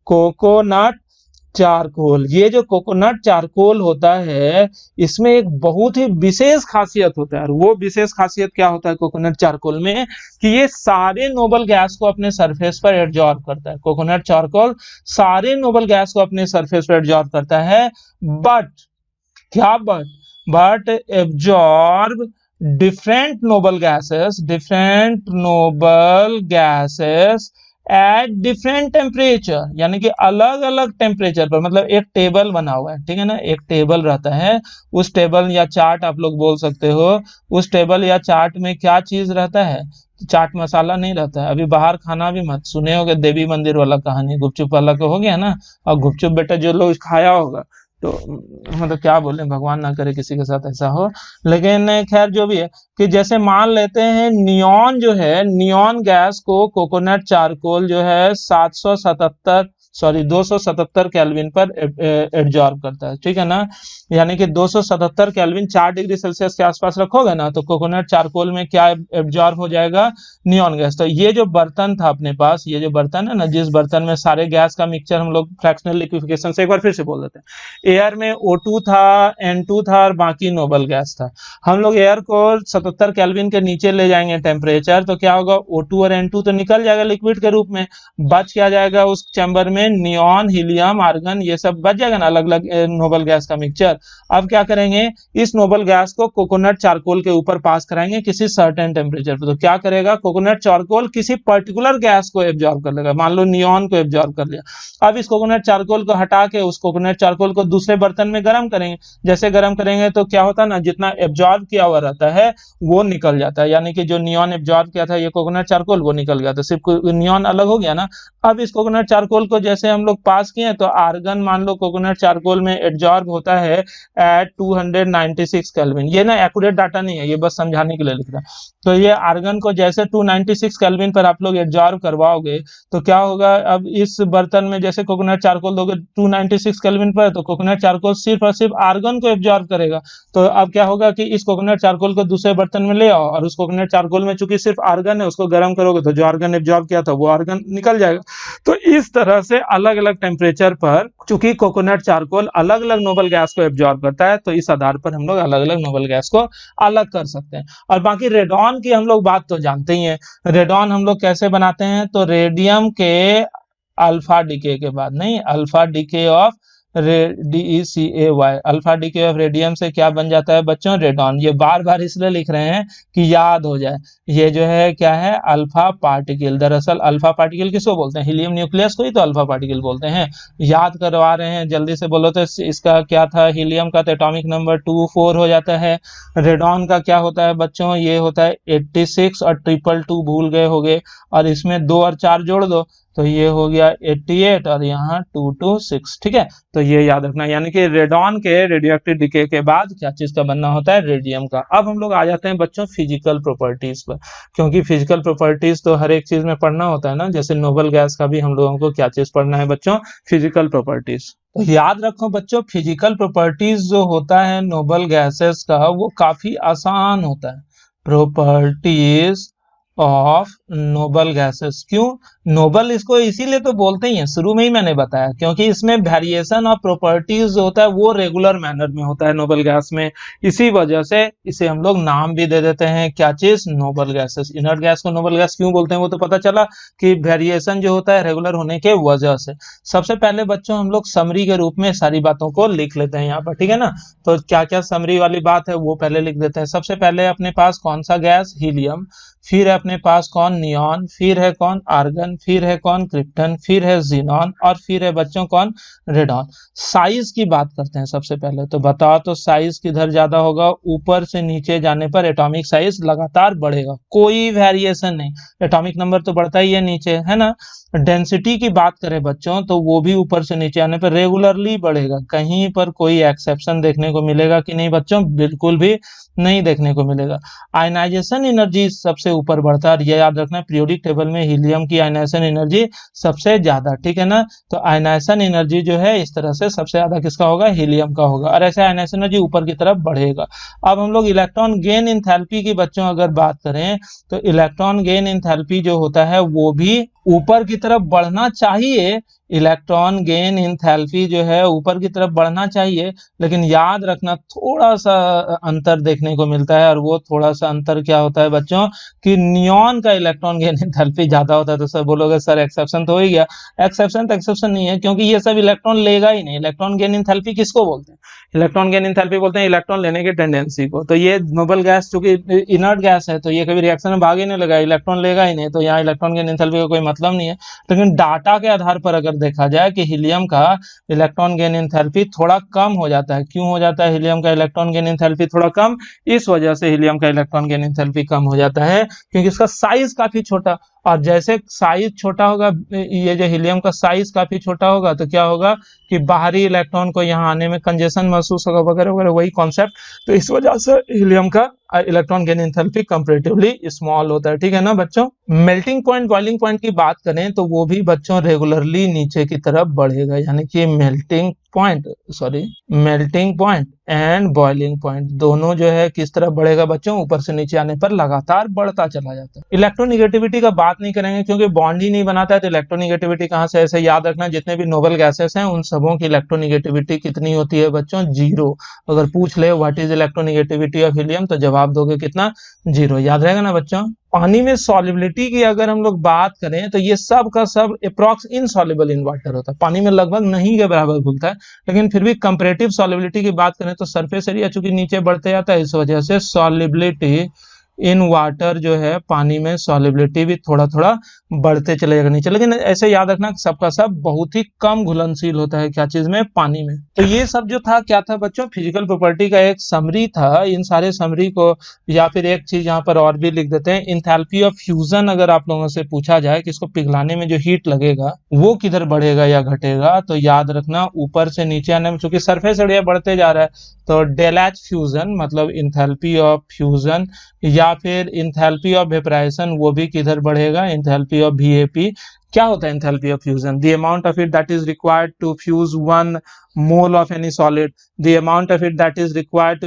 कोकोनट चारकोल, ये जो कोकोनट चारकोल होता है इसमें एक बहुत ही विशेष खासियत होता है। और वो विशेष खासियत क्या होता है कोकोनट चारकोल में, कि ये सारे नोबल गैस को अपने सरफेस पर एब्जॉर्ब करता है। कोकोनट चारकोल सारे नोबल गैस को अपने सरफेस पर एब्जॉर्ब करता है, but absorb different noble gases at different temperature, यानी कि अलग अलग टेम्परेचर पर। मतलब एक टेबल बना हुआ है, ठीक है ना, एक टेबल रहता है, उस टेबल या चार्ट आप लोग बोल सकते हो, उस टेबल या चार्ट में क्या चीज रहता है, चाट मसाला नहीं रहता है। अभी बाहर खाना भी मत, सुने होगे देवी मंदिर वाला कहानी, गुपचुप वाला को हो गया ना, और गुपचुप बेटा जो लोग खाया होगा तो मतलब क्या बोले, भगवान ना करे किसी के साथ ऐसा हो। लेकिन खैर जो भी है, कि जैसे मान लेते हैं नियॉन जो है, नियॉन गैस को कोकोनट चारकोल जो है 277 केल्विन पर एब्जॉर्ब करता है, ठीक है ना। यानी कि 277 केल्विन 4 डिग्री सेल्सियस के आसपास रखोगे ना तो कोकोनट चारकोल में क्या एब्जॉर्ब हो जाएगा, नियॉन गैस। तो ये जो बर्तन था अपने पास, ये जो बर्तन है ना, जिस बर्तन में सारे गैस का मिक्सचर, हम लोग फ्रैक्शनल लिक्विफिकेशन से एक बार फिर से बोल देते हैं, एयर में O2 था, N2 था और बाकी नोबल गैस था। हम लोग एयर को 77 केल्विन के नीचे ले जाएंगे टेम्परेचर, तो क्या होगा, O2 और N2 तो निकल जाएगा लिक्विड के रूप में, बच क्या जाएगा उस चैम्बर में, नियॉन, हीलियम, आर्गन, ये सब बच जाएगा ना, अलग अलग नोबल गैस का मिक्सचर। अब क्या करेंगे, इस नोबल गैस को कोकोनट चारकोल के ऊपर पास कराएंगे किसी सर्टेन टेम्परेचर पर। तो क्या करेगा, कोकोनट चारकोल किसी पर्टिकुलर गैस को एब्जॉर्ब कर लेगा, मान लो नियॉन को एब्जॉर्ब कर लिया। अब इस कोकोनट चारकोल को हटा के उस कोकोनट चारकोल को दूसरे बर्तन में गर्म करेंगे। जैसे गर्म करेंगे तो क्या होता है ना, जितना एब्जॉर्ब किया हुआ रहता है वो निकल जाता है, यानी कि जो नियॉन एब्जॉर्ब किया था ये कोकोनट चारकोल, वो निकल गया, तो सिर्फ नियॉन अलग हो गया ना। अब इस कोकोनट चारकोल को जैसे हम लोग पास किए तो आर्गन मान लो कोकोनट चारकोल में एब्जॉर्ब होता है एट 296 केल्विन। ये ना एक्यूरेट डाटा नहीं है, ये बस समझाने के लिए लिख रहा है। तो ये आर्गन को जैसे 296 केल्विन पर आप लोग एब्जॉर्ब करवाओगे तो क्या होगा, अब इस बर्तन में जैसे कोकोनट चारकोल दोगे 296 केल्विन पर, तो कोकोनट चारकोल सिर्फ और सिर्फ आर्गन को एब्जॉर्ब करेगा। तो अब क्या होगा कि इस कोकोनट चारकोल को दूसरे बर्तन में ले आओ और उस कोकोनट चारकोल में चूंकि सिर्फ आर्गन है, उसको गर्म करोगे तो जो आर्गन एब्जॉर्ब किया था वो आर्गन निकल जाएगा। तो इस तरह से अलग अलग टेम्परेचर पर चूंकि कोकोनट चारकोल अलग अलग नोबल गैस को एब्जॉर्ब करता है, तो इस आधार पर हम लोग अलग अलग नोबल गैस को अलग कर सकते हैं। और बाकी रेडॉन की हम लोग बात तो जानते ही हैं। रेडॉन हम लोग कैसे बनाते हैं, तो रेडियम के अल्फा डीके के बाद, नहीं, alpha decay of DECAY, alpha decay of radium से क्या बन जाता है बच्चों, रेडॉन। ये बार बार इसलिए लिख रहे हैं कि याद हो जाए। ये जो है क्या है, अल्फा पार्टिकल। दरअसल अल्फा पार्टिकल किसको बोलते हैं, हीलियम न्यूक्लियस को ही तो अल्फा पार्टिकल बोलते हैं। याद करवा रहे हैं, जल्दी से बोलो तो इसका क्या था, हीलियम का तो एटॉमिक नंबर 24 हो जाता है। रेडॉन का क्या होता है बच्चों, ये होता है 86 और 222 भूल गए होगे, और इसमें 2 और 4 जोड़ दो तो ये हो गया 88 और यहाँ 226, ठीक है। तो ये याद रखना, यानी कि रेडॉन के रेडियोएक्टिव डिके के बाद क्या चीज का बनना होता है, रेडियम का। अब हम लोग आ जाते हैं बच्चों फिजिकल प्रॉपर्टीज पर, क्योंकि फिजिकल प्रॉपर्टीज तो हर एक चीज में पढ़ना होता है ना। जैसे नोबल गैस का भी हम लोगों को क्या चीज पढ़ना है बच्चों, फिजिकल प्रॉपर्टीज। तो याद रखो बच्चों, फिजिकल प्रॉपर्टीज जो होता है नोबल गैसेस का वो काफी आसान होता है। प्रॉपर्टीज ऑफ नोबल गैसेस, क्यों नोबल इसको इसीलिए तो बोलते ही हैं, शुरू में ही मैंने बताया, क्योंकि इसमें वेरिएशन ऑफ प्रॉपर्टीज जो होता है वो रेगुलर मैनर में होता है नोबल गैस में। इसी वजह से इसे हम लोग नाम भी दे देते हैं, क्या चीज, नोबल गैसेस। इनर्ट गैस को नोबल गैस क्यों बोलते हैं वो तो पता चला कि वेरिएशन जो होता है रेगुलर होने के वजह से। सबसे पहले बच्चों हम लोग समरी के रूप में सारी बातों को लिख लेते हैं यहाँ पर, ठीक है ना। तो क्या क्या समरी वाली बात है वो पहले लिख देते हैं। सबसे पहले अपने पास कौन सा गैस, हीलियम, फिर है अपने पास कौन, नियॉन, फिर है कौन, आर्गन, फिर है कौन, क्रिप्टन, फिर है जीनॉन, और फिर है बच्चों कौन, रेडॉन। साइज की बात करते हैं सबसे पहले, तो बताओ तो साइज किधर ज्यादा होगा, ऊपर से नीचे जाने पर एटॉमिक साइज लगातार बढ़ेगा, कोई वेरिएशन नहीं, एटॉमिक नंबर तो बढ़ता ही है नीचे, है ना। डेंसिटी की बात करें बच्चों तो वो भी ऊपर से नीचे आने पर रेगुलरली बढ़ेगा, कहीं पर कोई एक्सेप्शन देखने को मिलेगा कि नहीं बच्चों, बिल्कुल भी नहीं देखने को मिलेगा। आयनाइजेशन एनर्जी सबसे ऊपर बढ़ता है, और ये याद रखना पीरियोडिक टेबल में हीलियम की आयनाइजेशन एनर्जी सबसे ज्यादा, ठीक है ना। तो आयनाइजेशन एनर्जी जो है इस तरह से सबसे ज्यादा किसका होगा, हीलियम का होगा, और ऐसे आयनाइजेशन एनर्जी ऊपर की तरफ बढ़ेगा। अब हम लोग इलेक्ट्रॉन गेन इंथैल्पी की बच्चों अगर बात करें तो इलेक्ट्रॉन गेन इंथैल्पी जो होता है वो भी ऊपर की तरफ बढ़ना चाहिए, इलेक्ट्रॉन गेन इंथैल्पी जो है ऊपर की तरफ बढ़ना चाहिए, लेकिन याद रखना थोड़ा सा अंतर देखने को मिलता है, और वो थोड़ा सा अंतर क्या होता है बच्चों कि नियॉन का इलेक्ट्रॉन गेन इंथैल्पी ज्यादा होता है। तो सर बोलोगे सर एक्सेप्शन तो हो ही गया। एक्सेप्शन तो एक्सेप्शन नहीं है, क्योंकि ये सब इलेक्ट्रॉन लेगा ही नहीं। इलेक्ट्रॉन गेन इंथैल्पी किसको बोलते हैं? इलेक्ट्रॉन गेन इंथैल्पी बोलते हैं इलेक्ट्रॉन लेने की टेंडेंसी को। तो ये नोबल गैस चूंकि इनर्ट गैस है, तो ये कभी रिएक्शन में भाग ही नहीं लगा, इलेक्ट्रॉन लेगा ही नहीं, तो यहाँ इलेक्ट्रॉन गेन इंथैल्पी का कोई मतलब नहीं है। लेकिन डाटा के आधार पर अगर देखा जाए कि हीलियम का इलेक्ट्रॉन गेन इंथैल्पी थोड़ा कम हो जाता है। क्यों हो जाता है हीलियम का इलेक्ट्रॉन गेन इंथैल्पी थोड़ा कम? इस वजह से हीलियम का इलेक्ट्रॉन गेन इंथैल्पी कम हो जाता है क्योंकि इसका साइज काफी छोटा, और जैसे साइज छोटा होगा, ये जो हीलियम का साइज काफी छोटा होगा, तो क्या होगा कि बाहरी इलेक्ट्रॉन को यहाँ आने में कंजेशन महसूस होगा वगैरह वगैरह, वही कॉन्सेप्ट। तो इस वजह से हीलियम का electron gain enthalpy comparatively small होता है। ठीक है ना बच्चों। मेल्टिंग पॉइंट बॉइलिंग पॉइंट की बात करें तो वो भी बच्चों रेगुलरली नीचे की तरफ बढ़ेगा, यानी कि melting point and boiling point दोनों जो है किस तरफ बढ़ेगा बच्चों? ऊपर से नीचे आने पर लगातार बढ़ता चला जाता है। इलेक्ट्रोनिगेटिविटी का बात नहीं करेंगे क्योंकि बॉन्ड ही नहीं बनाता है, तो इलेक्ट्रोनिगेटिविटी कहां से? ऐसे याद रखना जितने भी नोबल गैसेस हैं उन सबों की इलेक्ट्रोनिगेटिविटी कितनी होती है बच्चों? 0। अगर पूछ ले what is electronegativity of helium, तो जवाब दोगे कितना? 0। याद रहेगा ना बच्चों। पानी में सॉल्युबिलिटी की अगर हम लोग बात करें तो ये सब का सब अप्रॉक्स इनसॉल्युबल इन वाटर होता है, पानी में लगभग नहीं के बराबर घुलता है। लेकिन फिर भी कंपैरेटिव सॉल्युबिलिटी की बात करें तो सरफेस एरिया चूंकि नीचे बढ़ते जाता है, इस वजह से सॉल्युबिलिटी इन वाटर जो है पानी में सॉल्युबिलिटी भी थोड़ा थोड़ा बढ़ते चले जाएगा नीचे। लेकिन ऐसे याद रखना सबका सब बहुत ही कम घुलनशील होता है, क्या चीज में? पानी में। तो ये सब जो था क्या था बच्चों? फिजिकल प्रॉपर्टी का एक समरी था। इन सारे समरी को, या फिर एक चीज यहाँ पर और भी लिख देते हैं, इंथैल्पी ऑफ फ्यूजन अगर आप लोगों से पूछा जाए कि इसको पिघलाने में जो हीट लगेगा वो किधर बढ़ेगा या घटेगा, तो याद रखना ऊपर से नीचे आने में, चूंकि सरफेस एरिया बढ़ते जा रहा है, तो डेल एच फ्यूजन मतलब इंथैल्पी ऑफ फ्यूजन, या फिर इंथैल्पी ऑफ वेपराइजेशन वो भी किधर बढ़ेगा? Enthalpy of VAP। क्या होता है enthalpy of fusion? The amount of it that is required to fuse 1 mole of any solid, the amount of it that is required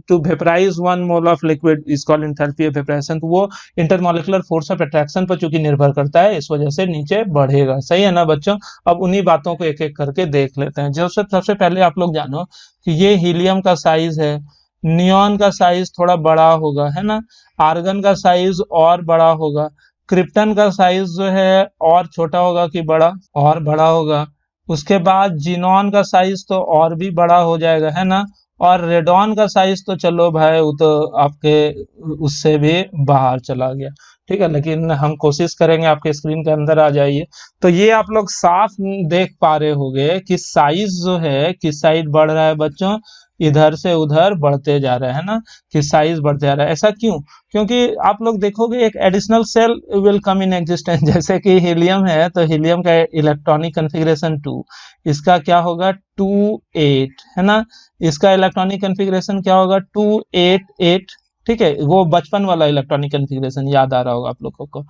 to vaporize 1 mole of liquid is called enthalpy of vaporization. तो वो intermolecular force of attraction पर चूंकि निर्भर करता है, इस वजह से नीचे बढ़ेगा। सही है ना बच्चों। अब उन्हीं बातों को एक एक करके देख लेते हैं। जो सबसे पहले आप लोग जानो कि ये हीलियम का साइज है, नियॉन का साइज थोड़ा बड़ा होगा, है ना, आर्गन का साइज और बड़ा होगा, क्रिप्टन का साइज जो है और छोटा होगा कि बड़ा? और बड़ा होगा। उसके बाद जिनॉन का साइज तो और भी बड़ा हो जाएगा, है ना, और रेडॉन का साइज तो चलो भाई वो तो आपके उससे भी बाहर चला गया। ठीक है, लेकिन हम कोशिश करेंगे आपके स्क्रीन के अंदर आ जाइए। तो ये आप लोग साफ देख पा रहे होंगे कि साइज जो है किस साइड बढ़ रहा है बच्चों? इधर से उधर बढ़ते जा रहा है ना, कि साइज बढ़ते जा रहा है। ऐसा क्यों? क्योंकि आप लोग देखोगे एक additional cell will come in existence. जैसे कि हीलियम है तो हीलियम का इलेक्ट्रॉनिक कॉन्फ़िगरेशन 2, इसका क्या होगा? 2-8, है ना। इसका इलेक्ट्रॉनिक कॉन्फ़िगरेशन क्या होगा? 2-8-8। ठीक है, वो बचपन वाला इलेक्ट्रॉनिक कॉन्फ़िगरेशन याद आ रहा होगा आप लोगों को।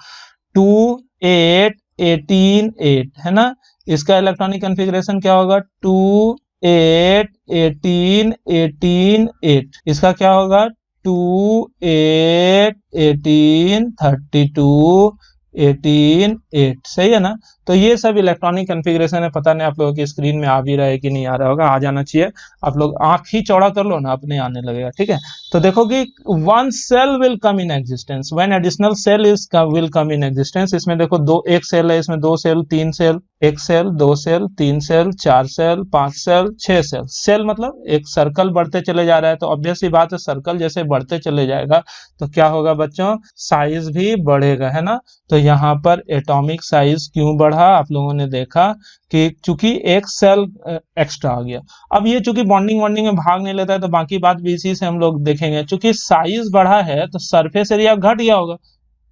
2-8-18-8, है ना। इसका इलेक्ट्रॉनिक कॉन्फ़िगरेशन क्या होगा? 2-8-18-18-8। इसका क्या होगा? 2-8-18-32-18-8। सही है ना। तो ये सब इलेक्ट्रॉनिक कॉन्फ़िगरेशन है। पता नहीं आप लोगों की स्क्रीन में आ भी रहा है कि नहीं आ रहा होगा, आ जाना चाहिए। आप लोग आंख ही चौड़ा कर लो ना, अपने आने लगेगा। ठीक है, तो देखो कि 1 cell will come in existence when additional cell will come in existence. इसमें देखो एक सेल है, इसमें 2 cell, 3 cell, 1 cell, 2 cell, 3 cell, 4 cell, 5 cell, 6 cell. Cell मतलब एक सर्कल बढ़ते चले जा रहा है, तो ऑब्वियस सी बात है सर्कल जैसे बढ़ते चले जाएगा तो क्या होगा बच्चों? साइज भी बढ़ेगा, है ना। तो यहाँ पर एटॉमिक साइज क्यों बढ़ा? आप लोगों ने देखा कि चूंकि एक सेल एक्स्ट्रा आ गया। अब ये चूंकि बॉन्डिंग में भाग नहीं लेता है, तो बाकी बात भी इसी से हम लोग देखेंगे। चूंकि साइज बढ़ा है तो सरफेस एरिया घट गया होगा।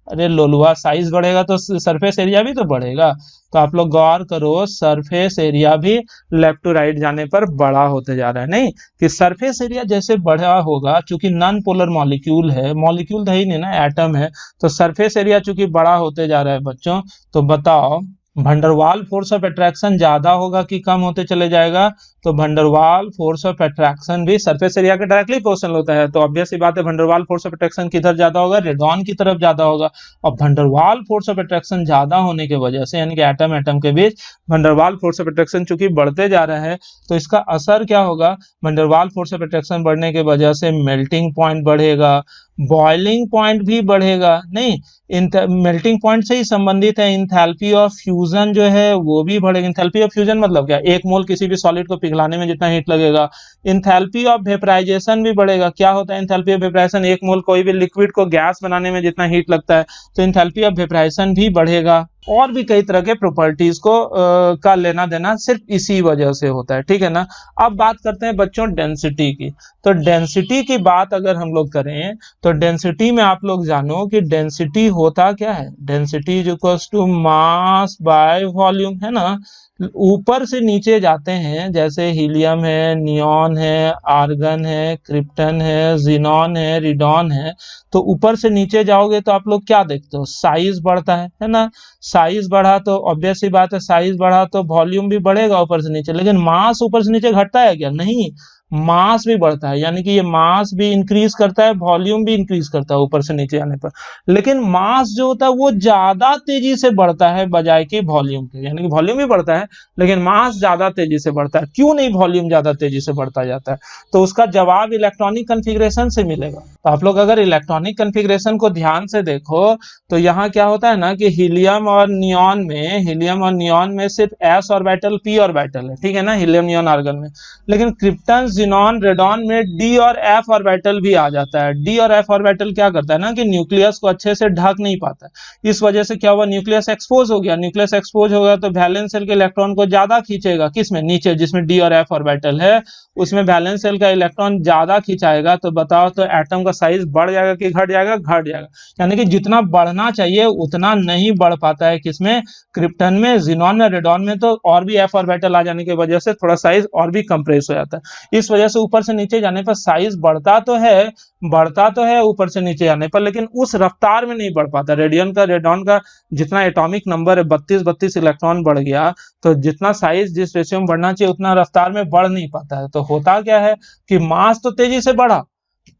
अरे लोलुआ, साइज बढ़ेगा तो सरफेस एरिया भी तो बढ़ेगा। तो आप लोग गौर करो, सरफेस एरिया भी लेफ्ट टू राइट जाने पर बड़ा होते जा रहा है। नहीं कि सरफेस एरिया जैसे बढ़ा होगा, चूंकि नॉन पोलर मॉलिक्यूल है, मॉलिक्यूल तो ही नहीं ना, एटम है, तो सरफेस एरिया चूंकि बड़ा होते जा रहा है बच्चों, तो बताओ भंडरवाल फोर्स ऑफ अट्रैक्शन ज्यादा होगा कि कम होते चले जाएगा, तो भंडरवाल फोर्स ऑफ अट्रैक्शन भी सरफेस एरिया के डायरेक्टली प्रोपोर्शनल होता है, तो ऑब्वियस सी बात है भंडरवाल फोर्स ऑफ अट्रैक्शन किधर ज्यादा होगा, रेडॉन की तरफ ज्यादा होगा। और भंडरवाल फोर्स ऑफ अट्रैक्शन ज्यादा होने की वजह से, यानी कि एटम एटम के बीच भंडरवाल फोर्स ऑफ अट्रैक्शन चूंकि बढ़ते जा रहा है, तो इसका असर क्या होगा, भंडरवाल फोर्स ऑफ अट्रैक्शन बढ़ने की वजह से मेल्टिंग पॉइंट बढ़ेगा, बॉइलिंग पॉइंट भी बढ़ेगा, नहीं मेल्टिंग पॉइंट से ही संबंधित है, इंथैल्पी ऑफ फ्यूजन जो है वो भी बढ़ेगा। इंथैल्पी ऑफ फ्यूजन मतलब क्या, एक मोल किसी भी सॉलिड को पिघलाने में जितना हीट लगेगा, इंथैल्पी ऑफ वेपराइजेशन भी बढ़ेगा। क्या होता है इंथैल्पी ऑफ वेपराइजेशन, एक मोल कोई भी लिक्विड को गैस बनाने में जितना हीट लगता है, तो इंथैल्पी ऑफ वेपराइजेशन भी बढ़ेगा। और भी कई तरह के प्रॉपर्टीज को का लेना देना सिर्फ इसी वजह से होता है, ठीक है ना। अब बात करते हैं बच्चों डेंसिटी की। तो डेंसिटी की बात अगर हम लोग करें, तो डेंसिटी में आप लोग जानो कि डेंसिटी होता क्या है, density is equals to mass by volume, है ना। ऊपर से नीचे जाते हैं, जैसे हीलियम है, नियॉन है, आर्गन है, क्रिप्टन है, जीनॉन है, रिडॉन है, तो ऊपर से नीचे जाओगे तो आप लोग क्या देखते हो, साइज बढ़ता है ना। साइज बढ़ा तो ऑब्वियस सी बात है, साइज बढ़ा तो वॉल्यूम भी बढ़ेगा ऊपर से नीचे, लेकिन मास ऊपर से नीचे घटता है क्या, नहीं, मास भी बढ़ता है, यानी कि ये मास भी इंक्रीज करता है, वॉल्यूम भी इंक्रीज करता है ऊपर से नीचे आने पर। लेकिन मास जो होता है वो ज्यादा तेजी से बढ़ता है बजाय कि वॉल्यूम के, यानी कि वॉल्यूम भी बढ़ता है लेकिन मास ज्यादा तेजी से बढ़ता है। क्यों नहीं वॉल्यूम ज्यादा तेजी से बढ़ता जाता है, तो उसका जवाब इलेक्ट्रॉनिक कन्फिग्रेशन से मिलेगा। तो आप लोग अगर इलेक्ट्रॉनिक कन्फिग्रेशन को ध्यान से देखो, तो यहाँ क्या होता है ना कि हीलियम और नियॉन में सिर्फ s ऑर्बिटल p ऑर्बिटल है, ठीक है ना, हीलियम नियॉन आर्गन में। लेकिन क्रिप्टन जिनॉन रेडॉन में d और f ऑर्बिटल भी आ जाता है। d और f ऑर्बिटल क्या करता है ना कि न्यूक्लियस को अच्छे से ढक नहीं पाता, इस वजह से क्या हुआ, न्यूक्लियस एक्सपोज हो गया। न्यूक्लियस एक्सपोज हो गया तो वैलेंस शेल के इलेक्ट्रॉन को ज्यादा खींचेगा, किसमें, नीचे जिसमें d और f ऑर्बिटल है उसमें वैलेंस शेल का इलेक्ट्रॉन ज्यादा खींचाएगा। तो बताओ तो एटम का साइज बढ़ जाएगा कि घट जाएगा, घट जाएगा, यानी कि जितना बढ़ना चाहिए उतना नहीं बढ़ पाता है, किसमें, क्रिप्टन में, जिनॉन में, रेडॉन में। तो और भी f ऑर्बिटल आ जाने की वजह से थोड़ा साइज और भी कंप्रेस हो जाता है। इस वजह से ऊपर से नीचे जाने पर साइज बढ़ता तो है ऊपर से नीचे जाने पर, लेकिन उस रफ्तार में नहीं बढ़ पाता। रेडॉन का जितना एटॉमिक नंबर है 32 इलेक्ट्रॉन बढ़ गया, तो जितना साइज जिस रेशियो में बढ़ना चाहिए उतना रफ्तार में बढ़ नहीं पाता है। तो होता क्या है कि मास तो तेजी से बढ़ा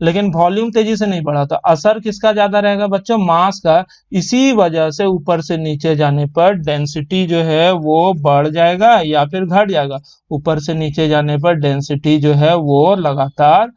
लेकिन वॉल्यूम तेजी से नहीं बढ़ा, तो असर किसका ज्यादा रहेगा बच्चों, मास का। इसी वजह से ऊपर से नीचे जाने पर डेंसिटी जो है वो बढ़ जाएगा या फिर घट जाएगा। ऊपर से नीचे जाने पर डेंसिटी जो है वो लगातार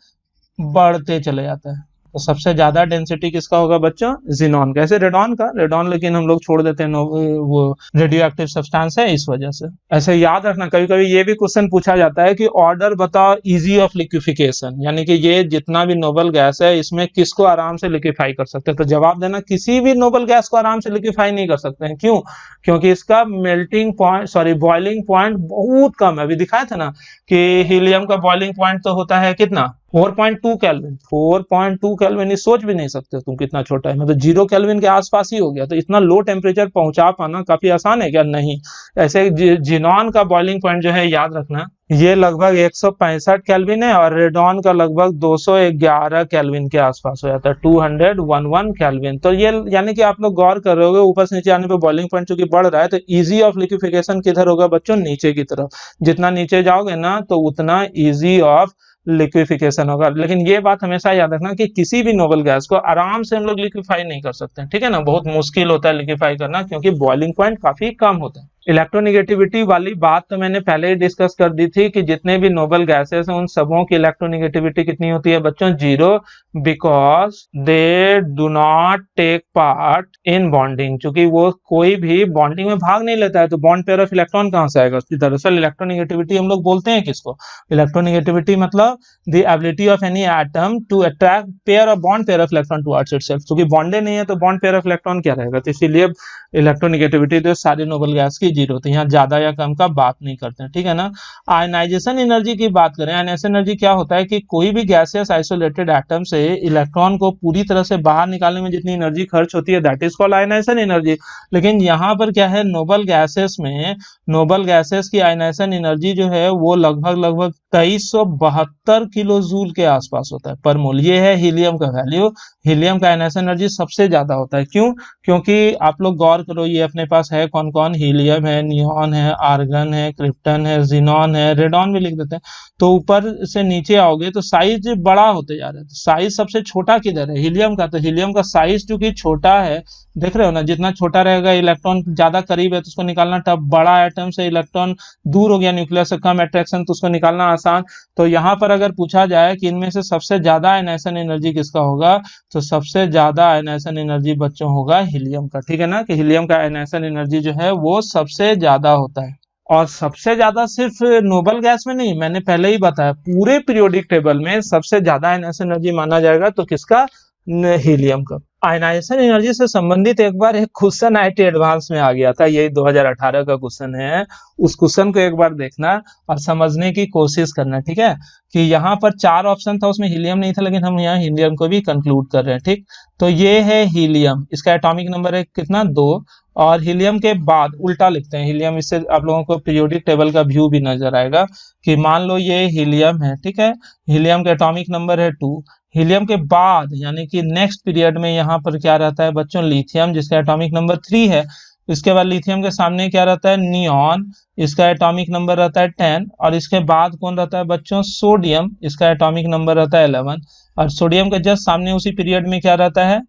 बढ़ते चले जाता है। तो सबसे ज्यादा डेंसिटी किसका होगा बच्चों, जिनॉन का। ऐसे रेडॉन का, रेडॉन लेकिन हम लोग छोड़ देते हैं, वो रेडियो एक्टिव सब्सटेंस है इस वजह से। ऐसे याद रखना, कभी कभी ये भी क्वेश्चन पूछा जाता है कि ऑर्डर बताओ इजी ऑफ लिक्विफिकेशन, यानी कि ये जितना भी नोबल गैस है इसमें किसको आराम से लिक्विफाई कर सकते हैं। तो जवाब देना, किसी भी नोबल गैस को आराम से लिक्विफाई नहीं कर सकते हैं। क्यों, क्योंकि इसका मेल्टिंग पॉइंट बॉइलिंग पॉइंट बहुत कम है। अभी दिखाया था ना कि हीलियम का बॉइलिंग पॉइंट तो होता है कितना, 4.2 केल्विन। 4.2 केल्विन, ये सोच भी नहीं सकते तुम कितना छोटा है, मतलब 0 केल्विन के आसपास ही हो गया। तो इतना लो टेम्परेचर पहुंचा पाना काफी आसान है क्या, नहीं। ऐसे जिनॉन का बॉइलिंग पॉइंट जो है याद रखना, ये लगभग 165 केल्विन है और रेडॉन का लगभग 211 केल्विन के आसपास हो जाता है, 211 केल्विन। तो ये यानी कि आप लोग गौर कर रहे होगे, ऊपर से नीचे आने पे बॉइलिंग पॉइंट चूंकि बढ़ रहा है, तो इजी ऑफ लिक्विफिकेशन किधर होगा बच्चों, नीचे की तरफ। जितना नीचे जाओगे ना तो उतना इजी ऑफ लिक्विफिकेशन होगा। लेकिन ये बात हमेशा याद रखना कि किसी भी नोबल गैस को आराम से हम लोग लिक्विफाई नहीं कर सकते, ठीक है ना, बहुत मुश्किल होता है लिक्विफाई करना, क्योंकि बॉइलिंग पॉइंट काफी कम होता है। इलेक्ट्रोनेगेटिविटी वाली बात तो मैंने पहले ही डिस्कस कर दी थी कि जितने भी नोबल गैसेस हैं उन सबों की इलेक्ट्रोनेगेटिविटी कितनी होती है बच्चों, 0, because they do not take part in bonding. चूंकि वो कोई भी बॉन्डिंग में भाग नहीं लेता है, तो बॉन्ड पेयर ऑफ इलेक्ट्रॉन कहां से आएगा। दरअसल इलेक्ट्रोनेगेटिविटी हम लोग बोलते हैं किसको, इलेक्ट्रोनेगेटिविटी मतलब the ability of any atom to attract pair of bond pair of electron towards itself. क्योंकि बॉन्डे नहीं है तो बॉन्ड पेयर ऑफ इलेक्ट्रॉन क्या रहेगा, तो इसीलिए इलेक्ट्रोनेगेटिविटी तो सारी नोबल गैस की 0 होती है, यहाँ ज्यादा या कम का बात नहीं करते हैं, ठीक है ना। आयनाइजेशन एनर्जी की बात करें, आयनाइजेशन एनर्जी क्या होता है कि कोई भी गैसियस आइसोलेटेड एटम से इलेक्ट्रॉन को पूरी तरह से बाहर निकालने में जितनी एनर्जी खर्च होती है that is called ionization energy. लेकिन यहाँ पर क्या है, नोबल गैसेस में, नोबल गैसेस की आयनाइजेशन एनर्जी जो है वो लगभग 2372 किलो जूल के आसपास होता है पर मोल। ये है हीलियम का वैल्यू। हीलियम का एनएस एनर्जी सबसे ज्यादा होता है। क्यों? क्योंकि आप लोग गौर करो, ये अपने पास है कौन कौन, हीलियम है, नियॉन है, आर्गन है, क्रिप्टन है, जीनॉन है, रेडॉन भी लिख देते हैं। तो ऊपर से नीचे आओगे तो साइज बड़ा होते जा रहा है। तो साइज सबसे छोटा किधर है? हीलियम का। तो हीलियम का साइज चूंकि छोटा है, देख रहे हो ना, जितना छोटा रहेगा इलेक्ट्रॉन ज्यादा करीब है तो उसको निकालना टफ, बड़ा एटम से इलेक्ट्रॉन दूर हो गया न्यूक्लियस से, कम अट्रैक्शन, तो उसको निकालना आसान। तो यहाँ पर अगर पूछा जाए कि इनमें से सबसे ज्यादा आयनाइजेशन एनर्जी किसका होगा, तो सबसे ज्यादा आयनाइजेशन एनर्जी बच्चों होगा हीलियम का। ठीक है ना, कि हीलियम का आयनाइजेशन एनर्जी जो है वो सबसे ज्यादा होता है। और सबसे ज्यादा सिर्फ नोबल गैस में नहीं, मैंने पहले ही बताया, पूरे पीरियोडिक टेबल में सबसे ज्यादा आयनाइजेशन एनर्जी माना जाएगा तो किसका? हीलियम का। आयनाइजेशन एनर्जी से संबंधित एक बार एक क्वेश्चन आईटी एडवांस में आ गया था, यही 2018 का क्वेश्चन है। उस क्वेश्चन को एक बार देखना और समझने की कोशिश करना। ठीक है, कि यहाँ पर 4 ऑप्शन था, उसमें हीलियम नहीं था, लेकिन हम यहाँ हीलियम को भी कंक्लूड कर रहे हैं। ठीक, तो ये है हीलियम, इसका एटॉमिक नंबर है कितना? 2। और हीलियम के बाद उल्टा लिखते हैं हीलियम, इससे आप लोगों को पीरियोडिक टेबल का व्यू भी नजर आएगा। कि मान लो ये हीलियम है, ठीक है, हीलियम का एटॉमिक नंबर है 2। हीलियम के बाद यानी कि नेक्स्ट पीरियड में यहाँ पर क्या रहता है बच्चों? लिथियम, जिसका एटॉमिक नंबर 3 है। इसके बाद लिथियम के सामने क्या रहता है? नियॉन, इसका एटॉमिक नंबर रहता है 10। और इसके बाद कौन रहता है बच्चों? सोडियम, इसका एटॉमिक नंबर रहता है 11। और सोडियम के जस्ट सामने उसी पीरियड में क्या रहता है?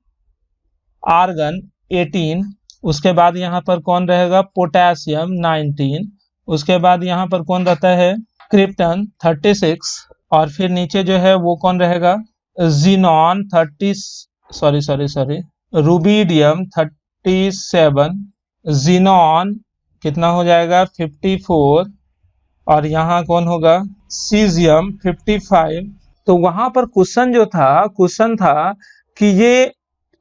आर्गन 18। उसके बाद यहाँ पर कौन रहेगा? पोटेशियम 19। उसके बाद यहाँ पर कौन रहता है? क्रिप्टन 36। और फिर नीचे जो है वो कौन रहेगा? Xenon 30, sorry rubidium 37। जीनॉन कितना हो जाएगा? 54। और यहाँ कौन होगा? सीजियम 55। तो वहां पर क्वेश्चन था कि ये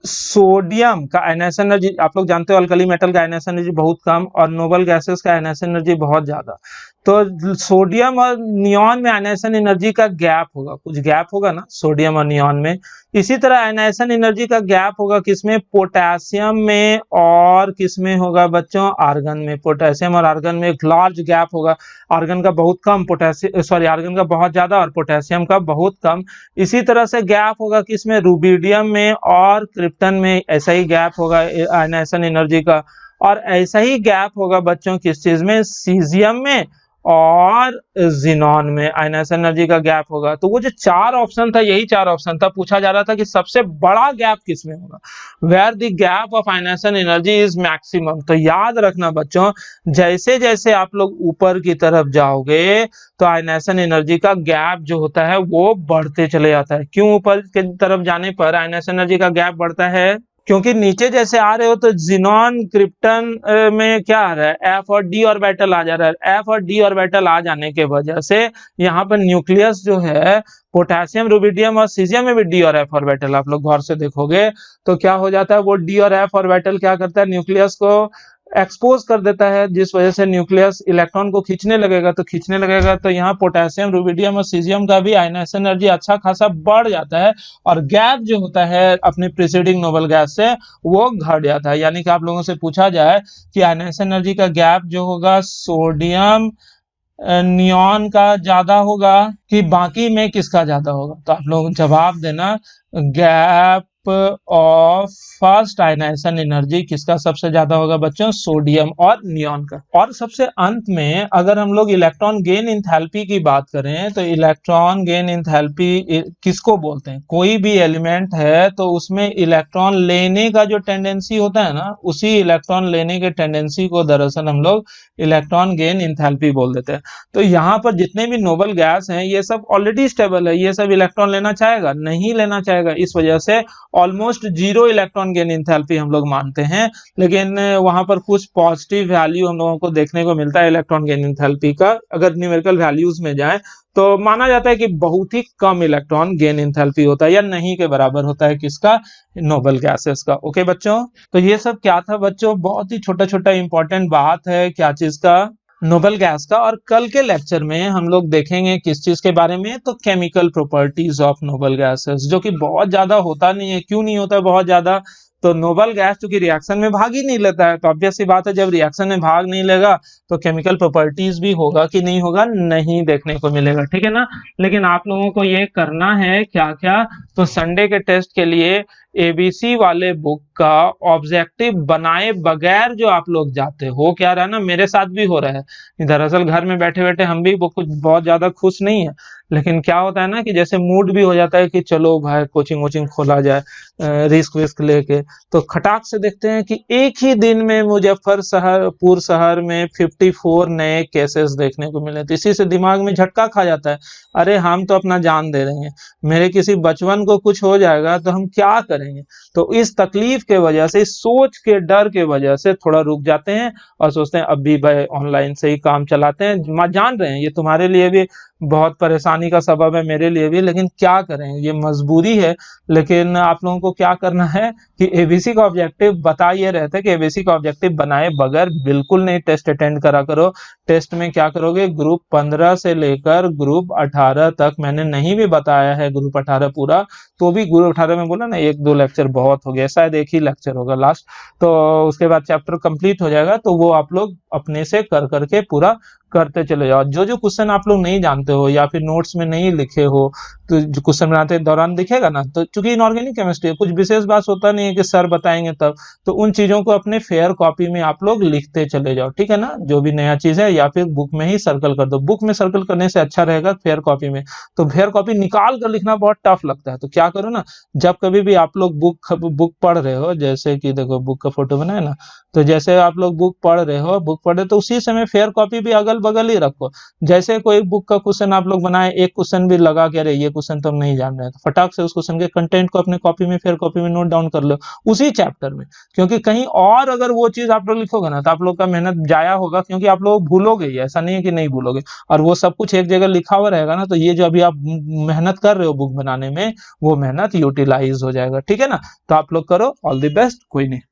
सोडियम का आयनाइजेशन एनर्जी, आप लोग जानते हो अल्कली मेटल का आयनाइजेशन एनर्जी बहुत कम और नोबल गैसेस का आयनाइजेशन एनर्जी बहुत ज्यादा। तो सोडियम और नियॉन में आयनाइजेशन एनर्जी का गैप होगा, कुछ गैप होगा ना सोडियम और नियॉन में। इसी तरह आयनाइजेशन एनर्जी का गैप होगा किसमें? पोटेशियम में। और किसमें होगा बच्चों? आर्गन में। पोटेशियम और आर्गन में एक लार्ज गैप होगा, आर्गन का बहुत कम, आर्गन का बहुत ज्यादा और पोटेशियम का बहुत कम। इसी तरह से गैप होगा किसमें? रुबिडियम में और क्रिप्टन में, ऐसा ही गैप होगा आयनाइजेशन एनर्जी का। और ऐसा ही गैप होगा बच्चों किस चीज में? सीजियम में और जीनॉन में आयनाइजेशन एनर्जी का गैप होगा। तो वो जो 4 ऑप्शन था, यही 4 ऑप्शन था। पूछा जा रहा था कि सबसे बड़ा गैप किसमें होगा, where the gap of ionization energy is maximum. तो याद रखना बच्चों, जैसे जैसे आप लोग ऊपर की तरफ जाओगे तो आयनाइजेशन एनर्जी का गैप जो होता है वो बढ़ते चले जाता है। क्यों ऊपर की तरफ जाने पर आयनाइजेशन एनर्जी का गैप बढ़ता है? क्योंकि नीचे जैसे आ रहे हो तो जीनॉन क्रिप्टन में क्या आ रहा है? एफ और डी ऑर्बिटल आ जा रहा है। एफ और डी ऑर्बिटल आ जाने के वजह से यहाँ पर न्यूक्लियस जो है पोटेशियम, रुबिडियम और सीजियम में भी डी और एफ ऑर्बिटल, आप लोग गौर से देखोगे तो क्या हो जाता है? वो डी और एफ ऑर्बिटल क्या करता है? न्यूक्लियस को एक्सपोज कर देता है, जिस वजह से न्यूक्लियस इलेक्ट्रॉन को खींचने लगेगा। तो यहाँ पोटेशियम, रुबिडियम और सीजियम का भी आयनाइजेशन एनर्जी अच्छा खासा बढ़ जाता है और गैप जो होता है अपने प्रीसीडिंग नोबल गैस से वो घट जाता है। यानी कि आप लोगों से पूछा जाए कि आयनाइजेशन एनर्जी का गैप जो होगा सोडियम नियॉन का ज्यादा होगा कि बाकी में किसका ज्यादा होगा, तो आप लोग जवाब देना gap of first ionization energy किसका सबसे ज्यादा होगा बच्चों? सोडियम और नियॉन का। और सबसे अंत में अगर हम लोग इलेक्ट्रॉन गेन इंथैल्पी की बात करें तो इलेक्ट्रॉन गेन इंथैल्पी किसको बोलते हैं? कोई भी एलिमेंट है तो उसमें इलेक्ट्रॉन लेने का जो टेंडेंसी होता है ना, उसी इलेक्ट्रॉन लेने के टेंडेंसी को दरअसल हम लोग इलेक्ट्रॉन गेन इंथैल्पी बोल देते हैं। तो यहाँ पर जितने भी नोबल गैस हैं ये सब ऑलरेडी स्टेबल है, ये सब इलेक्ट्रॉन लेना चाहेगा? नहीं लेना चाहेगा। इस वजह से ऑलमोस्ट 0 इलेक्ट्रॉन गेन इंथैल्पी हम लोग मानते हैं। लेकिन वहां पर कुछ पॉजिटिव वैल्यू हम लोगों को देखने को मिलता है इलेक्ट्रॉन गेन इंथैल्पी का। अगर न्यूमेरिकल वैल्यूज में जाए तो माना जाता है कि बहुत ही कम इलेक्ट्रॉन गेन इंथैल्पी होता है या नहीं के बराबर होता है किसका? नोबल गैसेस का। ओके बच्चों, तो ये सब क्या था बच्चों? बहुत ही छोटा छोटा इंपॉर्टेंट बात है, क्या चीज का? नोबल गैस का। और कल के लेक्चर में हम लोग देखेंगे किस चीज के बारे में? तो chemical properties of noble gases, जो कि बहुत ज्यादा होता नहीं है। क्यों नहीं होता बहुत ज्यादा? तो नोबल गैस चूंकि रिएक्शन में भाग ही नहीं लेता है, तो ऑब्वियस सी बात है जब रिएक्शन में भाग नहीं लेगा तो केमिकल प्रॉपर्टीज भी होगा कि नहीं होगा, नहीं देखने को मिलेगा, ठीक है ना। लेकिन आप लोगों को ये करना है क्या क्या, तो संडे के टेस्ट के लिए एबीसी वाले बुक का ऑब्जेक्टिव बनाए बगैर जो आप लोग जाते हो, क्या रहा है ना, मेरे साथ भी हो रहा है, दरअसल घर में बैठे बैठे हम भी कुछ बहुत ज्यादा खुश नहीं है, लेकिन क्या होता है ना कि जैसे मूड भी हो जाता है कि चलो भाई कोचिंग वोचिंग खोला जाए रिस्क विस्क लेके, तो खटाक से देखते हैं कि एक ही दिन में मुजफ्फरपुर शहर में 54 नए केसेस देखने को मिले, तो इसी से दिमाग में झटका खा जाता है, अरे हम तो अपना जान दे रहे हैं, मेरे किसी बचवन को कुछ हो जाएगा तो हम क्या करेंगे। तो इस तकलीफ के वजह से, इस सोच के डर के वजह से थोड़ा रुक जाते हैं और सोचते हैं अब भी भाई ऑनलाइन से ही काम चलाते हैं। जान रहे हैं ये तुम्हारे लिए भी बहुत परेशानी का सबब है, मेरे लिए भी, लेकिन क्या करें, ये मजबूरी है। लेकिन आप लोगों को क्या करना है कि एबीसी का ऑब्जेक्टिव बता ये रहता है कि एबीसी का ऑब्जेक्टिव बनाए बगैर बिल्कुल नहीं टेस्ट अटेंड करा करो। टेस्ट में क्या करोगे, ग्रुप 15 से लेकर ग्रुप 18 तक, मैंने नहीं भी बताया है ग्रुप 18 पूरा, तो भी ग्रुप 18 में बोला ना 1-2 लेक्चर बहुत हो गया, शायद एक ही लेक्चर होगा लास्ट, तो उसके बाद चैप्टर कंप्लीट हो जाएगा, तो वो आप लोग अपने से कर करके पूरा करते चले जाओ। जो जो क्वेश्चन आप लोग नहीं जानते हो या फिर नोट्स में नहीं लिखे हो, तो जो क्वेश्चन बनाते दौरान दिखेगा ना, तो चूंकि इनऑर्गेनिक केमिस्ट्री कुछ विशेष बात होता नहीं है कि सर बताएंगे तब, तो उन चीजों को अपने फेयर कॉपी में आप लोग लिखते चले जाओ, ठीक है ना। जो भी नया चीज है या फिर बुक में ही सर्कल कर दो, बुक में सर्कल करने से अच्छा रहेगा फेयर कॉपी में, तो फेयर कॉपी निकाल कर लिखना बहुत टफ लगता है। तो क्या करो ना, जब कभी भी आप लोग बुक पढ़ रहे हो, जैसे कि देखो बुक का फोटो बनाए ना, तो जैसे आप लोग बुक पढ़ रहे हो, तो उसी समय फेयर कॉपी भी अगल बगल ही रखो। जैसे कोई बुक का क्वेश्चन आप लोग बनाए, एक क्वेश्चन भी लगा के अरे ये क्वेश्चन तो हम नहीं जान रहे हैं, तो फटाक से उस क्वेश्चन के कंटेंट को अपने कॉपी में, फेयर कॉपी में नोट डाउन कर लो उसी चैप्टर में, क्योंकि कहीं और अगर वो चीज आप लोग लिखोगे ना तो आप लोग का मेहनत जाया होगा, क्योंकि आप लोग भूलोगे ही, ऐसा नहीं है कि नहीं भूलोगे, और वो सब कुछ एक जगह लिखा हुआ रहेगा ना, तो ये जो अभी आप मेहनत कर रहे हो बुक बनाने में, वो मेहनत यूटिलाइज हो जाएगा, ठीक है ना। तो आप लोग करो, ऑल द बेस्ट, कोई नहीं।